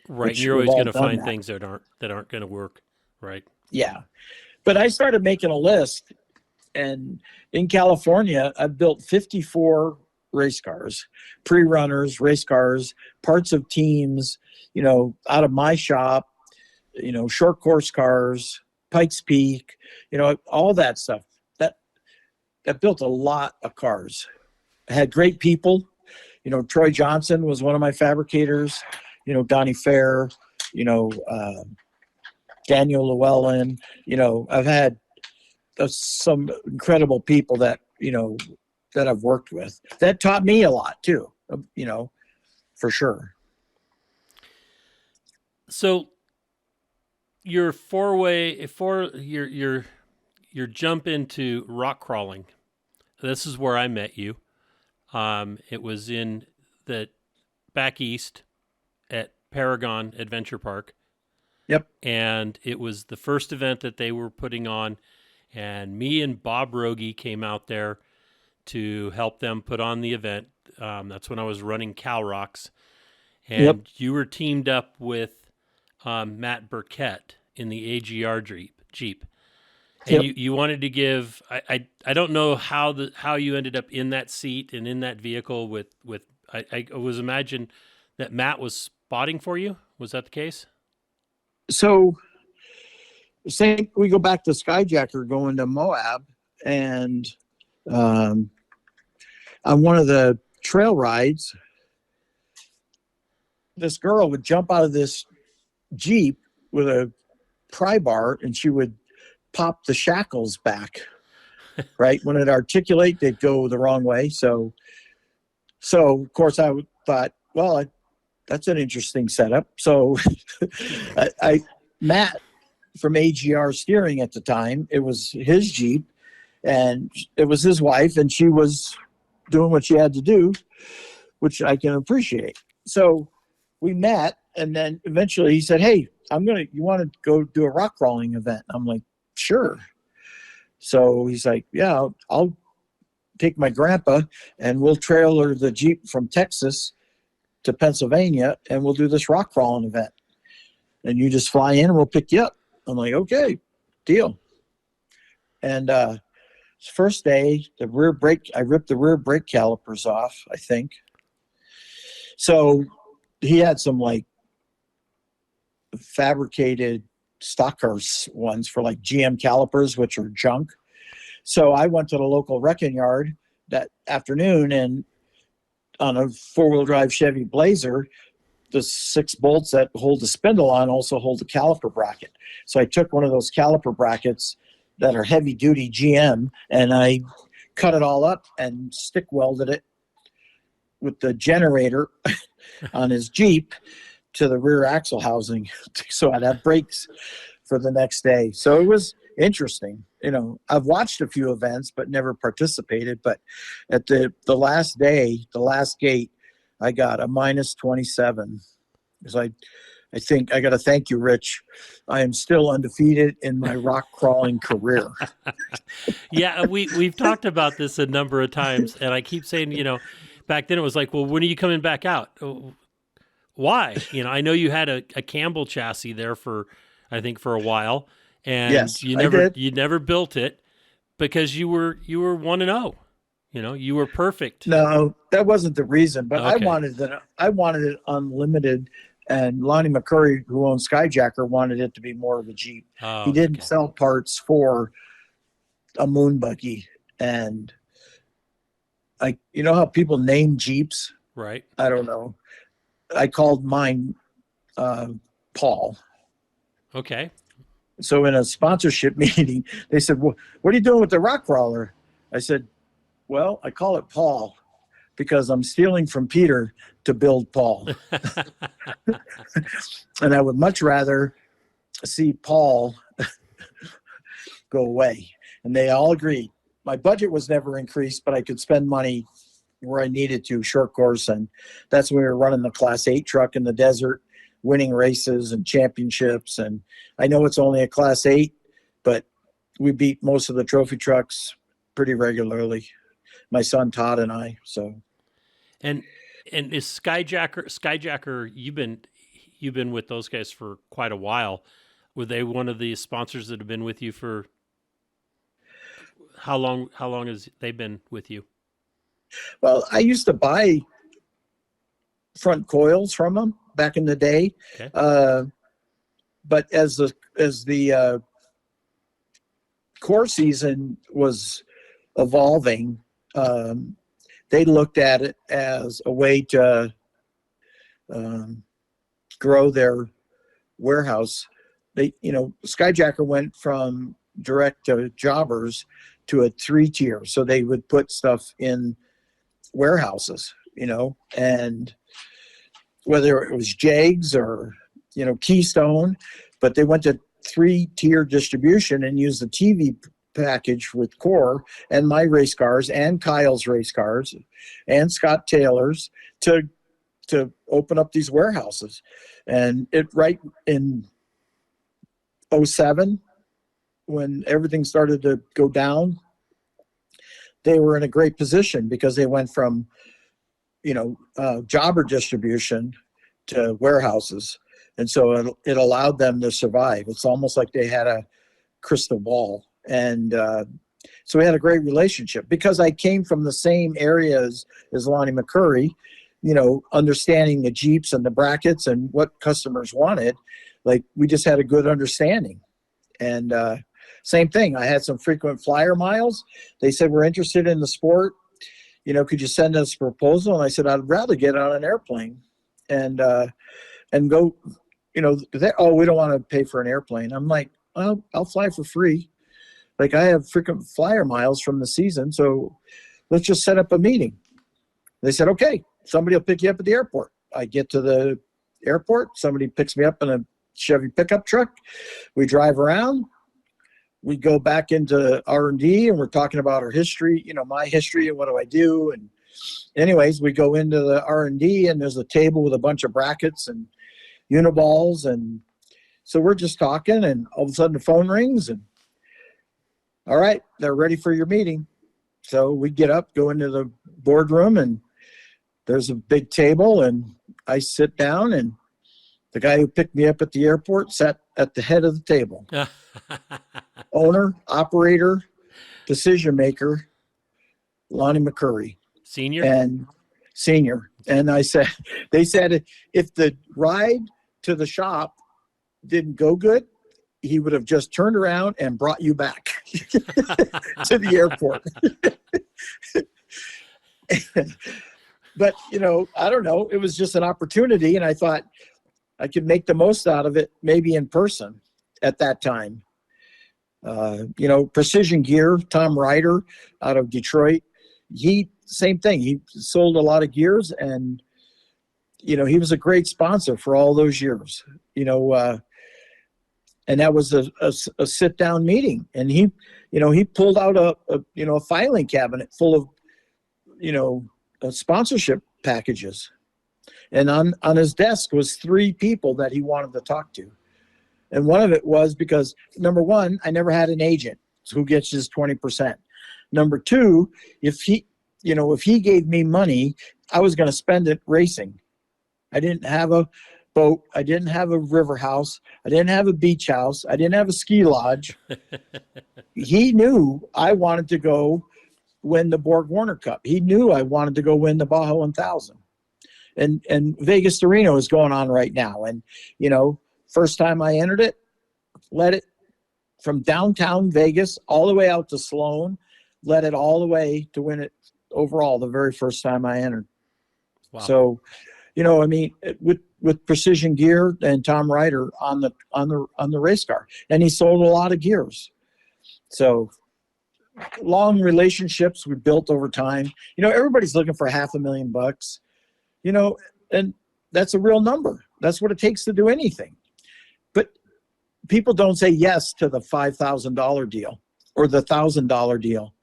Right. You're always going to find things that aren't going to work. Right. Yeah. But I started making a list, and in California, I've built 54 race cars, pre-runners, race cars, parts of teams, out of my shop, short course cars, Pikes Peak, all that stuff. That built a lot of cars. I had great people. Troy Johnson was one of my fabricators, Donnie Fair, Daniel Llewellyn, I've had some incredible people that I've worked with. That taught me a lot too, for sure. So your your jump into rock crawling, this is where I met you. It was in the back east at Paragon Adventure Park. Yep. And it was the first event that they were putting on, and me and Bob Rogie came out there to help them put on the event. That's when I was running Cal Rocks, and Yep. You were teamed up with Matt Burkett in the AGR Jeep. And Yep. you wanted to give, I don't know how you ended up in that seat and in that vehicle with I was imagine that Matt was spotting for you. Was that the case? So say we go back to Skyjacker going to Moab, and on one of the trail rides, this girl would jump out of this Jeep with a pry bar, and she would pop the shackles back. Right when it articulate, they'd go the wrong way. So of course I thought, well, that's an interesting setup. So Matt from AGR Steering at the time, it was his Jeep, and it was his wife, and she was doing what she had to do, which I can appreciate. So we met, and then eventually he said, hey, you want to go do a rock crawling event? I'm like, sure. So he's like, yeah, I'll take my grandpa and we'll trailer the Jeep from Texas to Pennsylvania, and we'll do this rock crawling event. And you just fly in and we'll pick you up. I'm like, okay, deal. And first day, I ripped the rear brake calipers off, I think. So he had some fabricated stock car ones for GM calipers, which are junk. So I went to the local wrecking yard that afternoon, and on a 4-wheel drive Chevy Blazer, the 6 bolts that hold the spindle on also hold the caliper bracket. So I took one of those caliper brackets that are heavy duty GM, and I cut it all up and stick welded it with the generator on his Jeep to the rear axle housing, so I'd have brakes for the next day. So it was interesting. I've watched a few events but never participated. But at the last day, the last gate, I got a -27. Because I think I got to thank you, Rich. I am still undefeated in my rock crawling career. Yeah, we've talked about this a number of times, and I keep saying, back then it was like, well, when are you coming back out? Why? I know you had a Campbell chassis there for a while, and yes, you never built it because you were 1-0. You were perfect. No, that wasn't the reason, but Okay. I wanted it unlimited, and Lonnie McCurry, who owns Skyjacker, wanted it to be more of a Jeep. Oh, he didn't okay. sell parts for a moon buggy, and how people name Jeeps? Right. I don't know. I called mine Paul. Okay. So in a sponsorship meeting, they said, well, what are you doing with the rock crawler? I said, well, I call it Paul because I'm stealing from Peter to build Paul. And I would much rather see Paul go away. And they all agreed. My budget was never increased, but I could spend money where I needed to, short course. And that's when we were running the Class 8 truck in the desert, winning races and championships. And I know it's only a Class 8, but we beat most of the trophy trucks pretty regularly. My son Todd and I. So, and is Skyjacker? You've been with those guys for quite a while. Were they one of the sponsors that have been with you for how long? How long has they been with you? Well, I used to buy front coils from them back in the day, Okay. but as the core season was evolving, they looked at it as a way to grow their warehouse. Skyjacker went from direct to jobbers to a 3-tier. So they would put stuff in warehouses, and whether it was Jags or, Keystone, but they went to 3-tier distribution and used the TV package with Core and my race cars and Kyle's race cars and Scott Taylor's to open up these warehouses. And it right in 07, when everything started to go down, they were in a great position because they went from, jobber distribution to warehouses. And so it allowed them to survive. It's almost like they had a crystal ball. And so we had a great relationship because I came from the same areas as Lonnie McCurry, understanding the Jeeps and the brackets and what customers wanted. Like, we just had a good understanding. And same thing. I had some frequent flyer miles. They said, we're interested in the sport. Could you send us a proposal? And I said, I'd rather get on an airplane and go, we don't want to pay for an airplane. I'm like, well, I'll fly for free. Like, I have frequent flyer miles from the season. So let's just set up a meeting. They said, okay, somebody will pick you up at the airport. I get to the airport. Somebody picks me up in a Chevy pickup truck. We drive around. We go back into R&D and we're talking about our history, my history and what do I do. And anyways, we go into the R&D and there's a table with a bunch of brackets and uniballs. And so we're just talking and all of a sudden the phone rings and, all right, they're ready for your meeting. So we get up, go into the boardroom, and there's a big table and I sit down, and the guy who picked me up at the airport sat at the head of the table. Owner, operator, decision maker, Lonnie McCurry. Senior? And senior. And they said if the ride to the shop didn't go good, he would have just turned around and brought you back to the airport. But, I don't know. It was just an opportunity. And I thought I could make the most out of it, maybe in person at that time. Precision Gear, Tom Ryder out of Detroit, same thing. He sold a lot of gears, and, he was a great sponsor for all those years, and that was a sit down meeting. And he pulled out a filing cabinet full of, sponsorship packages. And on his desk was 3 people that he wanted to talk to. And one of it was because, number one, I never had an agent who gets his 20%. Number two, if he gave me money, I was going to spend it racing. I didn't have a boat. I didn't have a river house. I didn't have a beach house. I didn't have a ski lodge. He knew I wanted to go win the Borg Warner Cup. He knew I wanted to go win the Baja 1000. And Vegas to Reno is going on right now. And, first time I entered it, led it from downtown Vegas all the way out to Sloan, led it all the way to win it overall the very first time I entered. Wow. So, with Precision Gear and Tom Ryder on the race car, and he sold a lot of gears. So long relationships we built over time. Everybody's looking for $500,000, and that's a real number. That's what it takes to do anything. But people don't say yes to the $5,000 deal. or the $1,000 deal.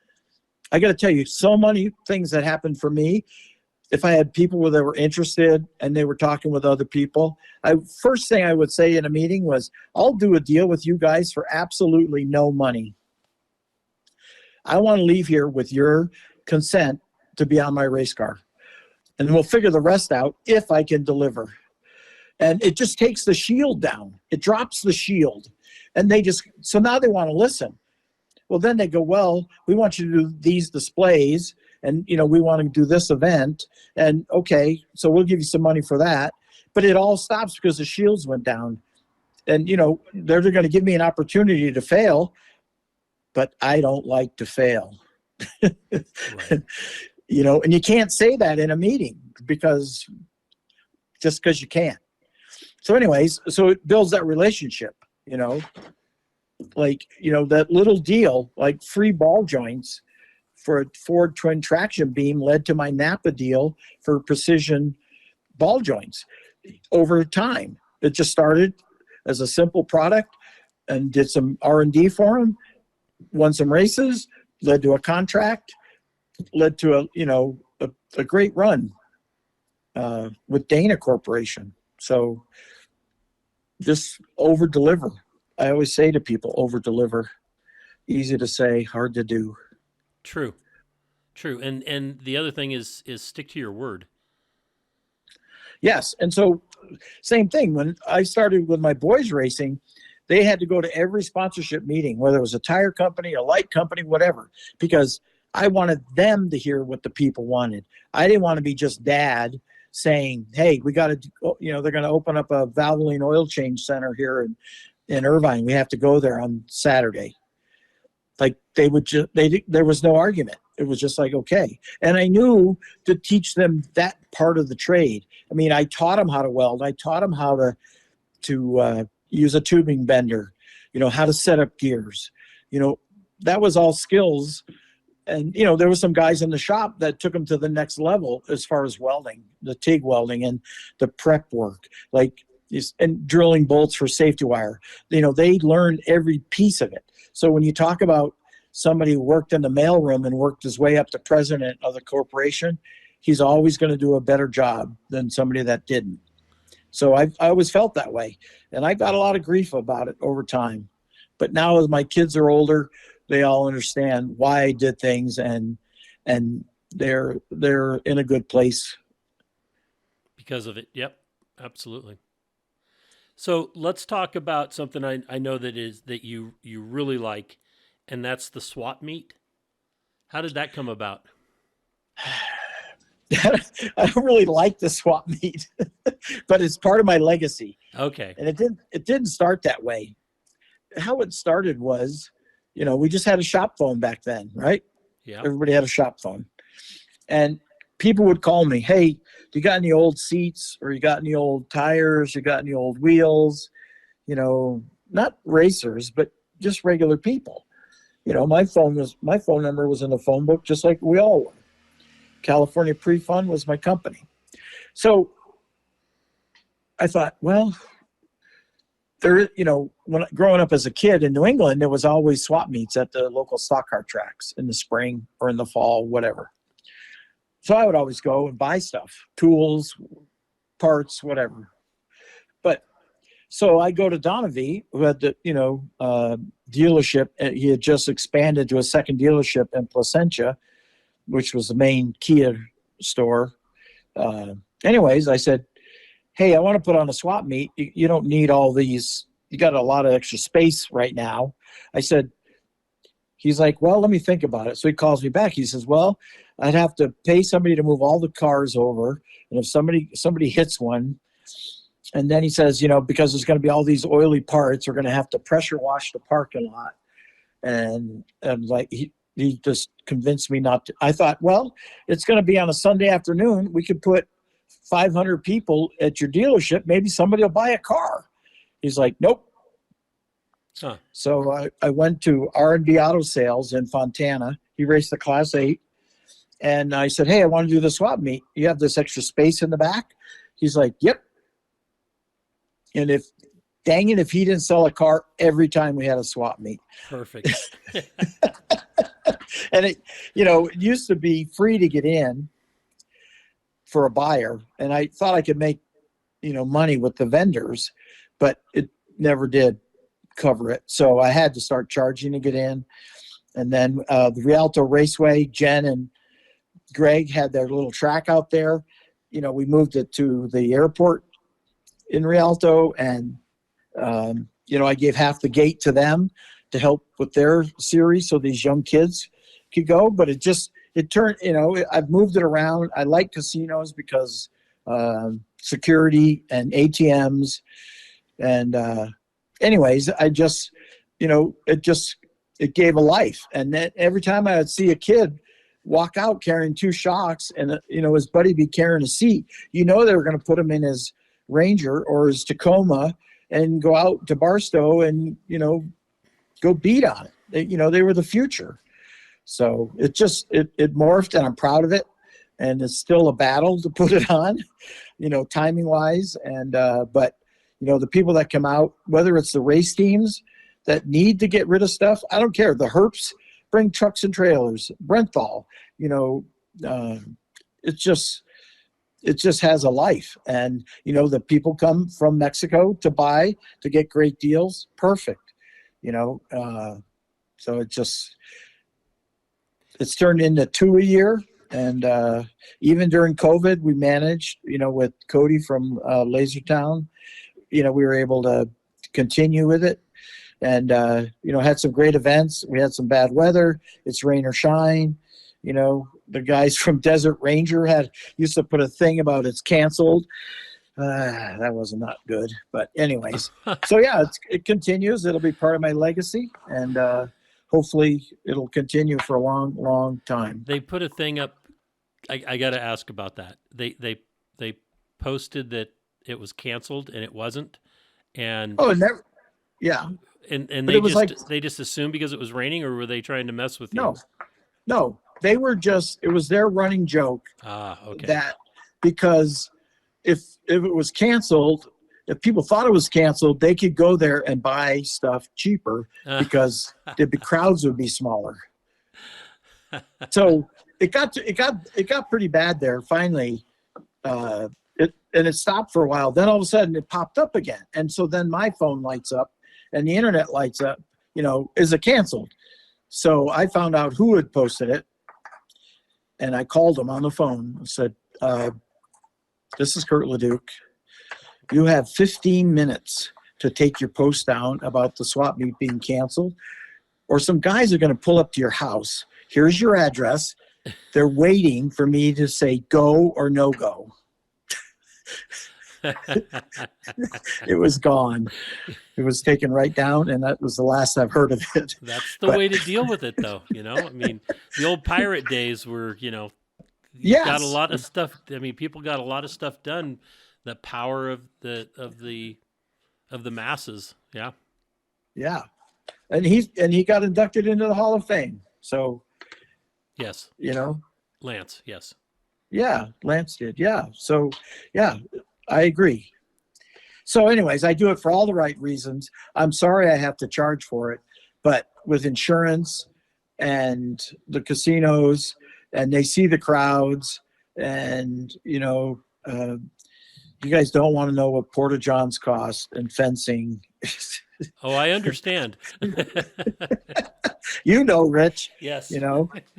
I got to tell you, so many things that happened for me. If I had people that were interested and they were talking with other people, first thing I would say in a meeting was, I'll do a deal with you guys for absolutely no money. I want to leave here with your consent to be on my race car. And we'll figure the rest out if I can deliver. And it just takes the shield down. It drops the shield. And so now they want to listen. Well, then they go, well, we want you to do these displays, and, we want to do this event, and okay, so we'll give you some money for that. But it all stops because the shields went down. And, they're going to give me an opportunity to fail, but I don't like to fail. Right. And you can't say that in a meeting because you can't. So anyways, so it builds that relationship, that little deal, like free ball joints for a Ford twin traction beam led to my Napa deal for precision ball joints over time. It just started as a simple product and did some R&D for them, won some races, led to a contract, led to a great run with Dana Corporation. So just over deliver. I always say to people, over deliver. Easy to say, hard to do. True. And the other thing is stick to your word. Yes. And so same thing. When I started with my boys racing, they had to go to every sponsorship meeting, whether it was a tire company, a light company, whatever, because I wanted them to hear what the people wanted. I didn't want to be just dad saying, hey, we got to, they're going to open up a Valvoline oil change center here in Irvine. We have to go there on Saturday. Like there was no argument. It was just like, okay. And I knew to teach them that part of the trade. I mean, I taught them how to weld. I taught them how to use a tubing bender, how to set up gears. That was all skills. And, there were some guys in the shop that took them to the next level as far as welding, the TIG welding and the prep work, and drilling bolts for safety wire. They learned every piece of it. So when you talk about somebody who worked in the mailroom and worked his way up to president of the corporation, he's always going to do a better job than somebody that didn't. So I always felt that way. And I got a lot of grief about it over time. But now as my kids are older, they all understand why I did things, and they're in a good place because of it. Yep, absolutely. So let's talk about something I know that you really like, and that's the swap meet. How did that come about? I don't really like the swap meet, but it's part of my legacy. Okay. And it didn't start that way. How it started was, we just had a shop phone back then, right? Yeah. Everybody had a shop phone. And people would call me, hey, you got any old seats, or you got any old tires, you got any old wheels, not racers, but just regular people. My phone number was in the phone book, just like we all were. California Pre-Fund was my company. So I thought, well, when growing up as a kid in New England, there was always swap meets at the local stock car tracks in the spring or in the fall, whatever. So I would always go and buy stuff, tools, parts, whatever. But so I go to Donovan, who had the, dealership. He had just expanded to a second dealership in Placentia, which was the main Kia store. Anyways, I said, hey, I want to put on a swap meet. You don't need all these. You got a lot of extra space right now. I said, he's like, well, let me think about it. So he calls me back. He says, well, I'd have to pay somebody to move all the cars over. And if somebody hits one, and then he says, because there's going to be all these oily parts, we're going to have to pressure wash the parking lot. And like, he just convinced me not to. I thought, well, it's going to be on a Sunday afternoon. We could put 500 people at your dealership. Maybe somebody will buy a car. He's like, nope. Huh. So I went to R&B Auto Sales in Fontana. He raced the Class 8. And I said, hey, I want to do the swap meet. You have this extra space in the back? He's like, yep. And if dang it if he didn't sell a car every time we had a swap meet. Perfect. And it used to be free to get in for a buyer, and I thought I could make money with the vendors, but it never did cover it. So I had to start charging to get in. And then the Rialto Raceway, Jen and Greg had their little track out there. We moved it to the airport in Rialto, and I gave half the gate to them to help with their series so these young kids could go. But it turned, I've moved it around. I like casinos because security and ATMs. And anyways, I just, it gave a life. And then every time I would see a kid walk out carrying 2 shocks and, his buddy be carrying a seat, they were going to put him in his Ranger or his Tacoma and go out to Barstow and, go beat on it. They were the future. So it morphed, and I'm proud of it. And it's still a battle to put it on, timing wise. And, but, the people that come out, whether it's the race teams that need to get rid of stuff, I don't care. The Herps bring trucks and trailers, Brenthal, it just has a life. And, the people come from Mexico to buy, to get great deals. Perfect. So it's turned into 2 a year. And even during COVID, we managed, with Cody from Lasertown, we were able to continue with it. And, had some great events. We had some bad weather. It's rain or shine. The guys from Desert Ranger used to put a thing about it's canceled. That was not good. But anyways, so yeah, it continues. It'll be part of my legacy. And hopefully it'll continue for a long, long time. They put a thing up. I got to ask about that. They posted that it was canceled and it wasn't. And never. Yeah. And they just assumed because it was raining, or were they trying to mess with you? No, they were it was their running joke. Okay. That because if it was canceled, if people thought it was canceled, they could go there and buy stuff cheaper because the crowds would be smaller. So it got pretty bad there. Finally, it stopped for a while. Then all of a sudden it popped up again, and so then my phone lights up. And the internet lights up, is it canceled? So I found out who had posted it. And I called him on the phone and said, this is Curt LeDuc. You have 15 minutes to take your post down about the swap meet being canceled, or some guys are going to pull up to your house. Here's your address. They're waiting for me to say go or no go. It was gone. It was taken right down, and that was the last I've heard of it. That's the way to deal with it, though. I mean, the old pirate days were, yes. Got a lot of stuff. I mean, people got a lot of stuff done. The power of the masses. Yeah. Yeah. And he got inducted into the Hall of Fame. So. Yes. Lance. Yes. Yeah, Lance did. Yeah. So, yeah. I agree. So anyways, I do it for all the right reasons. I'm sorry I have to charge for it, but with insurance and the casinos, and they see the crowds, and, you guys don't want to know what porta-johns cost and fencing. Oh, I understand. Rich. Yes.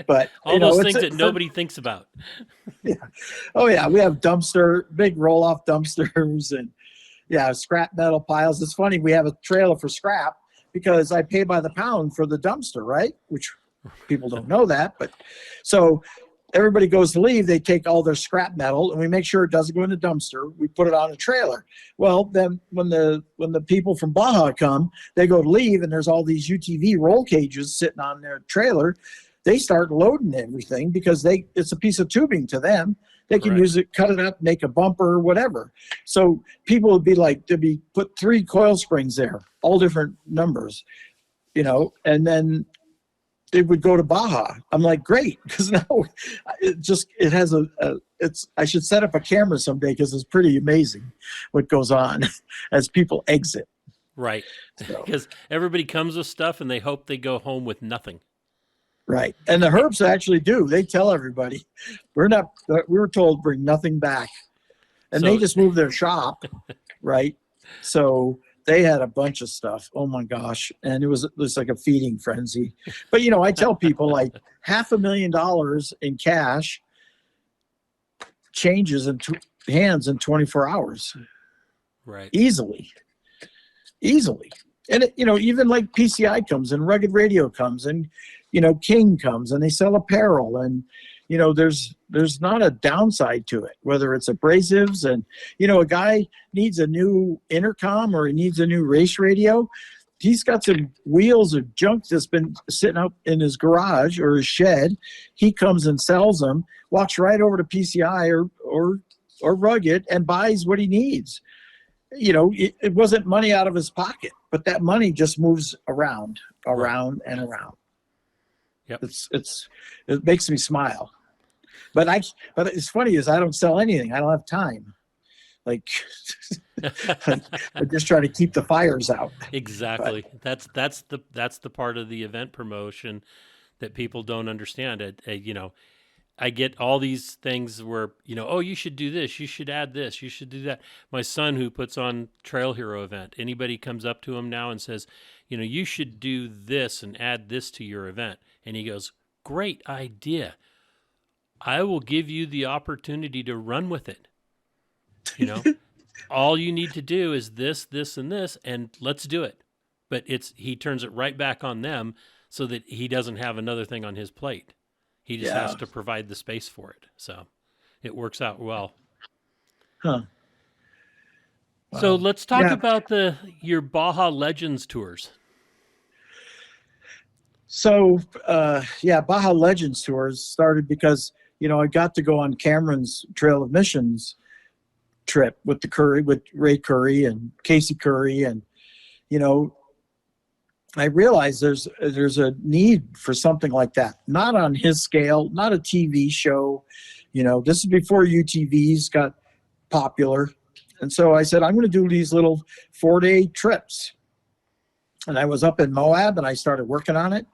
But all those things that nobody thinks about. Yeah. Oh yeah. We have big roll-off dumpsters, and scrap metal piles. It's funny. We have a trailer for scrap because I pay by the pound for the dumpster, right? Which people don't know that, but so everybody goes to leave, they take all their scrap metal, and we make sure it doesn't go in the dumpster. We put it on a trailer. Well, then when the people from Baja come, they go to leave, and there's all these UTV roll cages sitting on their trailer. They start loading everything because it's a piece of tubing to them. They can use it, cut it up, make a bumper, whatever. So people would be like, put 3 coil springs there, all different numbers, and then it would go to Baja. I'm like, great, because now it has I should set up a camera someday because it's pretty amazing what goes on as people exit. Right. So, Because everybody comes with stuff and they hope they go home with nothing. right. And the Herbs actually do. They tell everybody, we were told bring nothing back. And they So, just moved their shop, right? So they had a bunch of stuff. Oh my gosh. And it was like a feeding frenzy. But, I tell people like $500,000 in cash changes in hands in 24 hours. right. Easily. And, even like PCI comes and Rugged Radio comes and, King comes and they sell apparel and, there's not a downside to it, whether it's abrasives and, a guy needs a new intercom or he needs a new race radio. He's got some wheels of junk that's been sitting up in his garage or his shed. He comes and sells them, walks right over to PCI or Rugged and buys what he needs. It wasn't money out of his pocket, but that money just moves around and around. Yep. It makes me smile. But it's funny is I don't sell anything. I don't have time. Like I just try to keep the fires out. Exactly. But that's the part of the event promotion that people don't understand. I get all these things where, oh, you should do this, you should add this, you should do that. My son who puts on Trail Hero event, anybody comes up to him now and says, you should do this and add this to your event. And he goes, great idea. I will give you the opportunity to run with it. All you need to do is this, this, and this, and let's do it. But he turns it right back on them so that he doesn't have another thing on his plate. He just has to provide the space for it. So it works out well. Huh. Wow. So let's talk about your Baja Legends tours. So, Baja Legends tours started because, I got to go on Cameron's Trail of Missions trip with Ray Curry and Casey Curry. And, I realized there's a need for something like that. Not on his scale, not a TV show. This is before UTVs got popular. And so I said, I'm going to do these little 4-day trips. And I was up in Moab and I started working on it.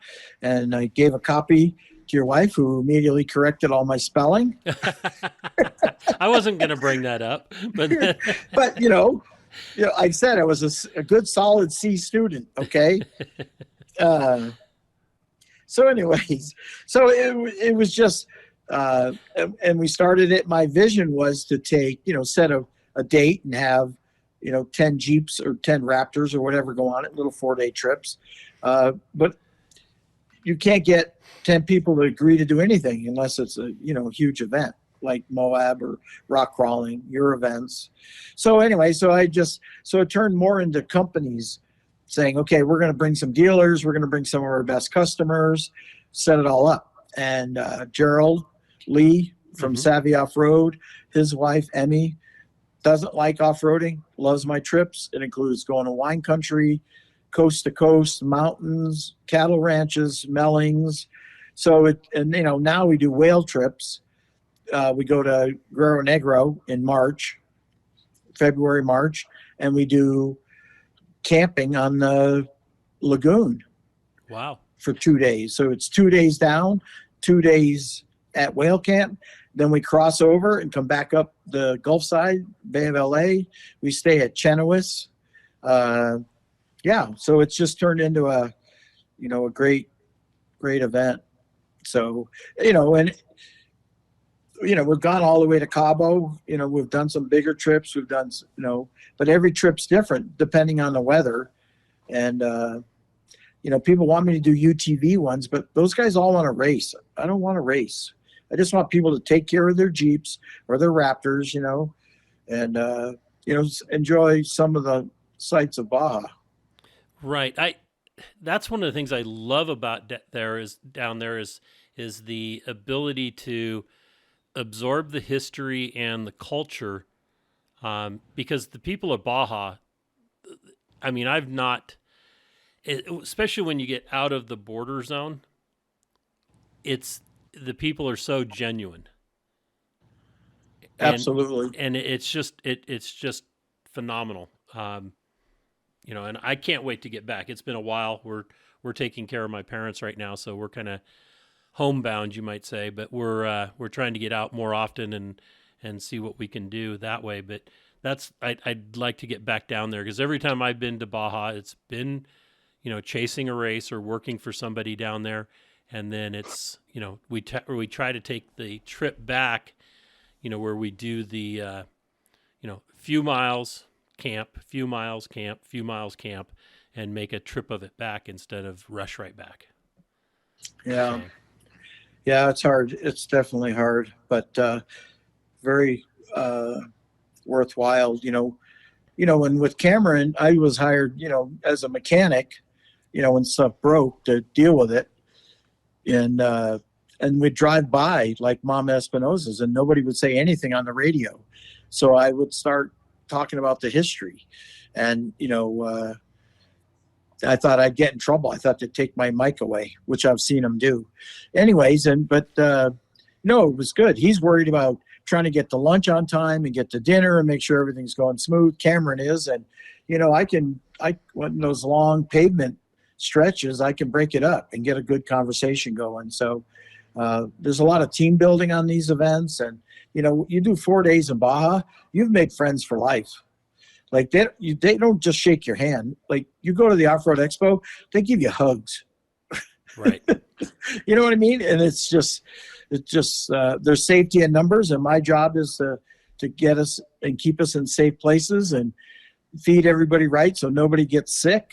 And I gave a copy to your wife, who immediately corrected all my spelling. I wasn't going to bring that up, but I said I was a good solid C student. Okay. So anyways, it was just, and we started it. My vision was to take, set a date and have, 10 Jeeps or 10 Raptors or whatever go on it, little 4-day trips. But you can't get 10 people to agree to do anything unless it's a, huge event like Moab or rock crawling, your events. So anyway, so it turned more into companies saying, okay, we're going to bring some dealers. We're going to bring some of our best customers, set it all up. And Gerald Lee from Savvy Off-Road, his wife, Emmy, doesn't like off-roading, loves my trips. It includes going to wine country, coast to coast, mountains, cattle ranches, mellings. So now we do whale trips. We go to Guerrero Negro in February, March, and we do camping on the lagoon. Wow. For 2 days. So it's 2 days down, 2 days at whale camp. Then we cross over and come back up the Gulf side, Bay of LA. We stay at Chenoweth. So it's just turned into a great event. So, we've gone all the way to Cabo. We've done some bigger trips. We've done, but every trip's different depending on the weather. And, people want me to do UTV ones, but those guys all want to race. I don't want to race. I just want people to take care of their Jeeps or their Raptors, and, enjoy some of the sights of Baja. Right. That's one of the things I love about down there is the ability to absorb the history and the culture, because the people of Baja, especially when you get out of the border zone, the people are so genuine. Absolutely. And it's just phenomenal. and I can't wait to get back. It's been a while. We're taking care of my parents right now, so we're kind of homebound, you might say, but we're trying to get out more often and see what we can do that way. But I'd like to get back down there, because every time I've been to Baja, it's been, chasing a race or working for somebody down there. And then it's, we try to take the trip back, where we do the, few miles camp, few miles camp, few miles camp, and make a trip of it back instead of rush right back. Yeah. So, Yeah, it's hard. It's definitely hard, but very worthwhile. And with Cameron, I was hired, as a mechanic, when stuff broke, to deal with it. And we'd drive by like Mama Espinosa's, and nobody would say anything on the radio. So I would start talking about the history, and I thought I'd get in trouble. I thought they'd take my mic away, which I've seen them do. Anyways, but it was good. He's worried about trying to get to lunch on time and get to dinner and make sure everything's going smooth. Cameron is, and I went in those long pavement stretches, I can break it up and get a good conversation going. So there's a lot of team building on these events, and you do 4 days in Baja, you've made friends for life. Like they don't just shake your hand. Like you go to the Off-Road Expo, they give you hugs. right. You know what I mean? And it's just there's safety in numbers, and my job is to get us and keep us in safe places and feed everybody right so nobody gets sick.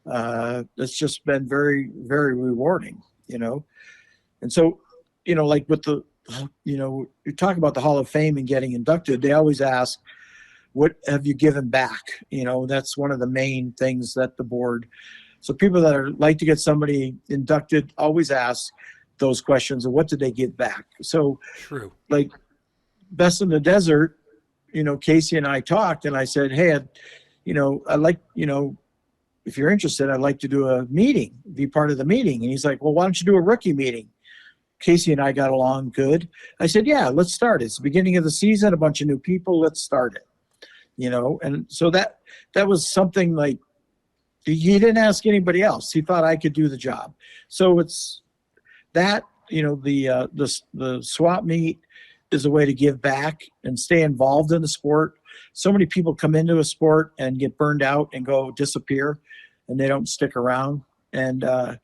It's just been very, very rewarding, And so, like with you talk about the Hall of Fame and getting inducted, they always ask, what have you given back? That's one of the main things that the board, so people that like to get somebody inducted always ask those questions of what did they give back? So True. Like Best in the Desert, Casey and I talked, and I said, hey, I'd like, if you're interested, I'd like to do a meeting, be part of the meeting. And he's like, well, why don't you do a rookie meeting? Casey and I got along good. I said, yeah, let's start it. It's the beginning of the season, a bunch of new people, let's start it. And so that was something like, he didn't ask anybody else. He thought I could do the job. So it's that, the swap meet is a way to give back and stay involved in the sport. So many people come into a sport and get burned out and go disappear, and they don't stick around. And I'm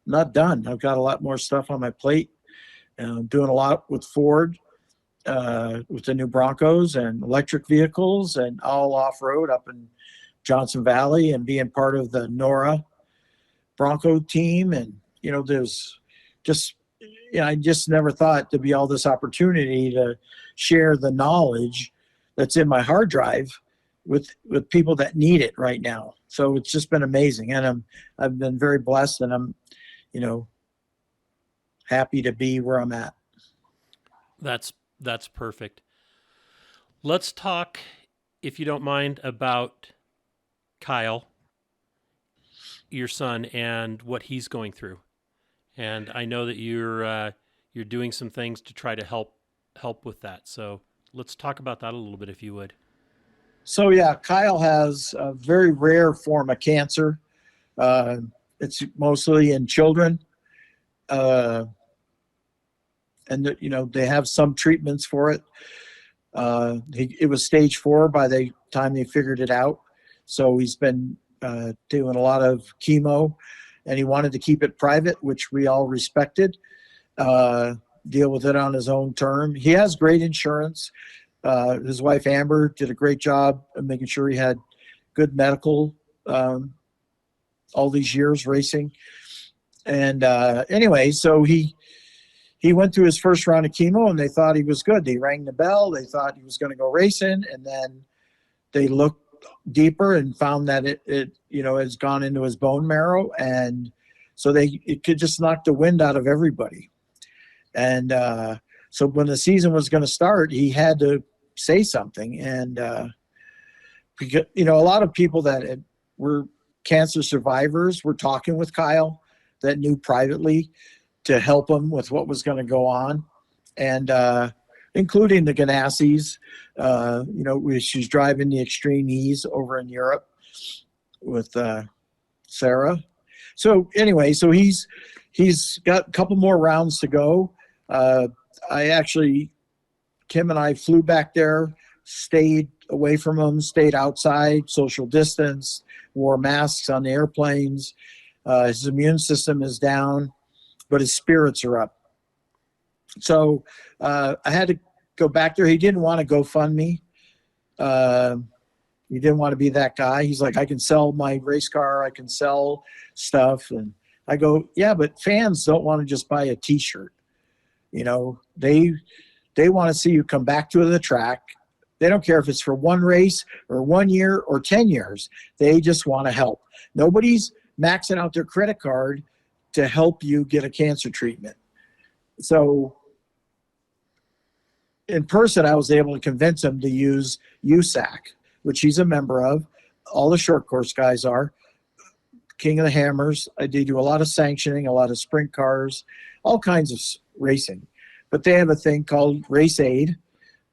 not done. I've got a lot more stuff on my plate. I'm doing a lot with Ford, with the new Broncos and electric vehicles and all off-road up in Johnson Valley, and being part of the NORA Bronco team. And, there's just, I just never thought there'd be all this opportunity to share the knowledge that's in my hard drive with people that need it right now. So it's just been amazing. And I've been very blessed, and I'm, happy to be where I'm at. That's perfect. Let's talk, if you don't mind, about Kyle, your son, and what he's going through. And I know that you're doing some things to try to help with that. So let's talk about that a little bit, if you would. So yeah, Kyle has a very rare form of cancer. It's mostly in children. And they have some treatments for it. It was stage 4 by the time they figured it out. So he's been doing a lot of chemo, and he wanted to keep it private, which we all respected. Deal with it on his own term. He has great insurance. His wife Amber did a great job of making sure he had good medical all these years racing. And anyway, so he went through his first round of chemo, and they thought he was good. They rang the bell. They thought he was going to go racing, and then they looked deeper and found that it has gone into his bone marrow, and so it could just knock the wind out of everybody. And so when the season was going to start, he had to say something. And because, a lot of people that were cancer survivors were talking with Kyle that knew privately to help him with what was going to go on. And including the Ganassie's. She's driving the Extreme E's over in Europe with Sarah. So anyway, so he's got a couple more rounds to go. Kim and I flew back there, stayed away from him, stayed outside, social distance, wore masks on the airplanes. His immune system is down, but his spirits are up. So I had to go back there. He didn't want to GoFundMe. He didn't want to be that guy. He's like, I can sell my race car. I can sell stuff. And I go, yeah, but fans don't want to just buy a T-shirt. They want to see you come back to the track. They don't care if it's for one race or 1 year or 10 years. They just want to help. Nobody's maxing out their credit card to help you get a cancer treatment. So in person, I was able to convince him to use USAC, which he's a member of. All the short course guys are. King of the Hammers. They do a lot of sanctioning, a lot of sprint cars, all kinds of racing. But they have a thing called Race Aid,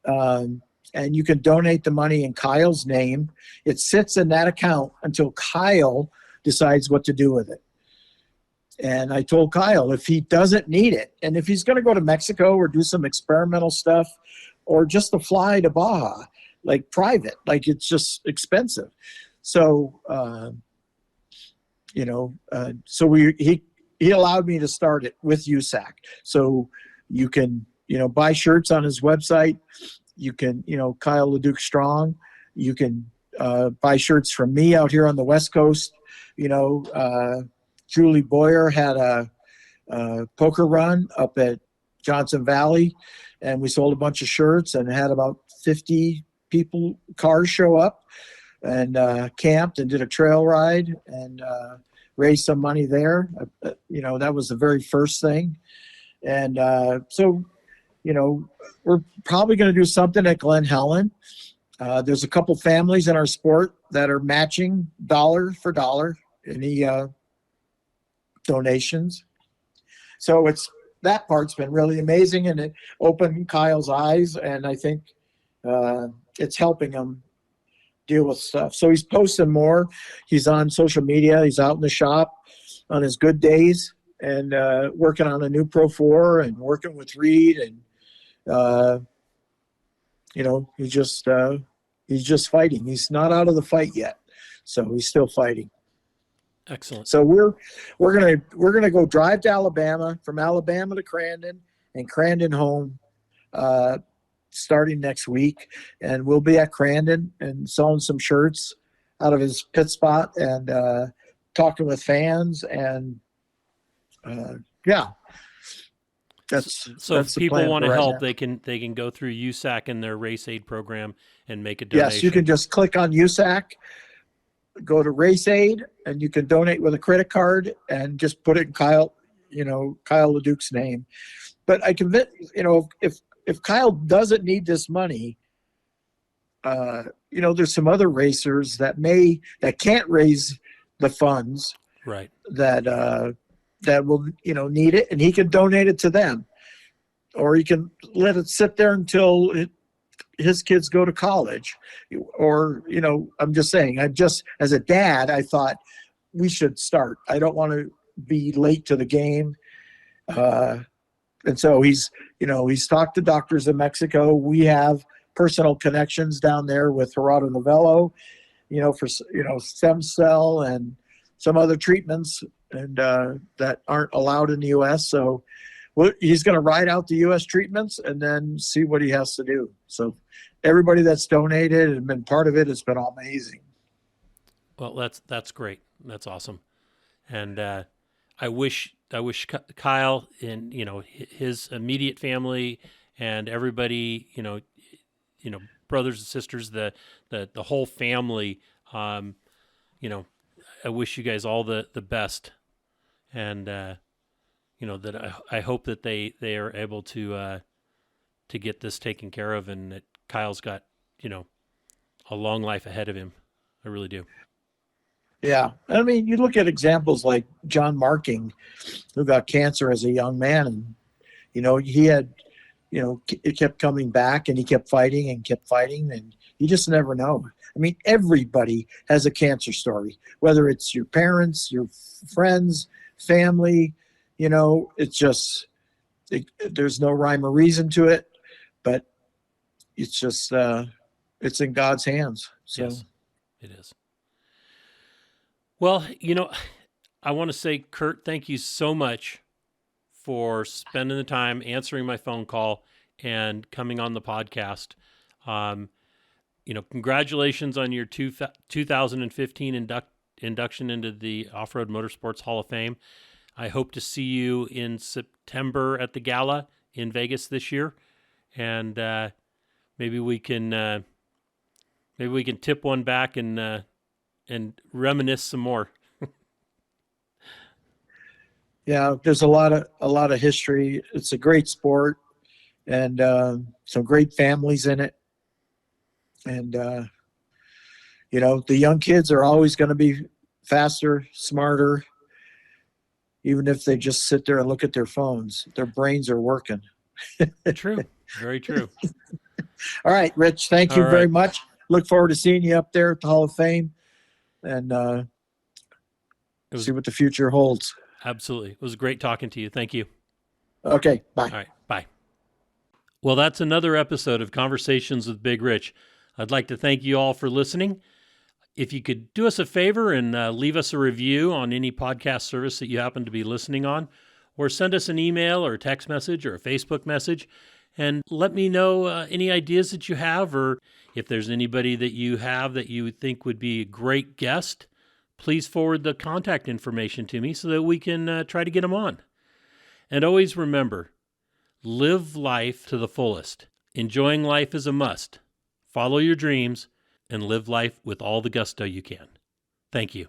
and you can donate the money in Kyle's name. It sits in that account until Kyle decides what to do with it. And I told Kyle, if he doesn't need it, and if he's going to go to Mexico or do some experimental stuff, or just to fly to Baja, like private, like it's just expensive. So, he allowed me to start it with USAC. So you can, buy shirts on his website. You can, Kyle LeDuc Strong. You can buy shirts from me out here on the West Coast. Julie Boyer had a poker run up at Johnson Valley, and we sold a bunch of shirts and had about 50 cars show up and camped and did a trail ride and raised some money there. That was the very first thing. And we're probably going to do something at Glen Helen. There's a couple families in our sport that are matching dollar for dollar any donations. So that part's been really amazing, and it opened Kyle's eyes, and I think it's helping him deal with stuff. So he's posting more. He's on social media. He's out in the shop on his good days and working on a new Pro 4 and working with Reed. And, he's just fighting. He's not out of the fight yet. So he's still fighting. Excellent. So we're gonna go drive to Alabama, from Alabama to Crandon, and Crandon home, starting next week, and we'll be at Crandon and selling some shirts out of his pit spot and talking with fans and So if people want to help, they can go through USAC and their Race Aid program and make a donation. Yes, you can just click on USAC, go to Race Aid, and you can donate with a credit card and just put it in Kyle LeDuc's name. But I convince, if Kyle doesn't need this money, there's some other racers that can't raise the funds, right? That will, need it, and he can donate it to them, or he can let it sit there until his kids go to college, or, I'm just saying, as a dad, I thought we should start. I don't want to be late to the game. And so he's talked to doctors in Mexico. We have personal connections down there with Gerardo Novello, for, stem cell and some other treatments and that aren't allowed in the U.S. So he's going to ride out the U.S. treatments and then see what he has to do. So everybody that's donated and been part of it has been amazing. Well, that's great. That's awesome. And I wish Kyle and his immediate family and everybody, brothers and sisters, the whole family, I wish you guys all the best, and that I hope that they are able to get this taken care of, and that Kyle's got a long life ahead of him. I really do. Yeah, I mean, you look at examples like John Marking, who got cancer as a young man, and he had it kept coming back, and he kept fighting and kept fighting, and you just never know. I mean, everybody has a cancer story, whether it's your parents, your friends, family. It's just, there's no rhyme or reason to it, but it's just, it's in God's hands. So. Yes, it is. Well, I want to say, Curt, thank you so much for spending the time answering my phone call and coming on the podcast. Congratulations on your 2015 induction into the Off-Road Motorsports Hall of Fame. I hope to see you in September at the gala in Vegas this year, and maybe we can tip one back and reminisce some more. Yeah, there's a lot of history. It's a great sport, and some great families in it. And the young kids are always going to be faster, smarter, even if they just sit there and look at their phones. Their brains are working. True, very true. All right, Rich, thank you very much. Look forward to seeing you up there at the Hall of Fame, and see what the future holds. Absolutely. It was great talking to you. Thank you. Okay, bye. All right, bye. Well, that's another episode of Conversations with Big Rich. I'd like to thank you all for listening. If you could do us a favor and leave us a review on any podcast service that you happen to be listening on, or send us an email or a text message or a Facebook message, and let me know any ideas that you have, or if there's anybody that you have that you think would be a great guest, please forward the contact information to me so that we can try to get them on. And always remember, live life to the fullest. Enjoying life is a must. Follow your dreams and live life with all the gusto you can. Thank you.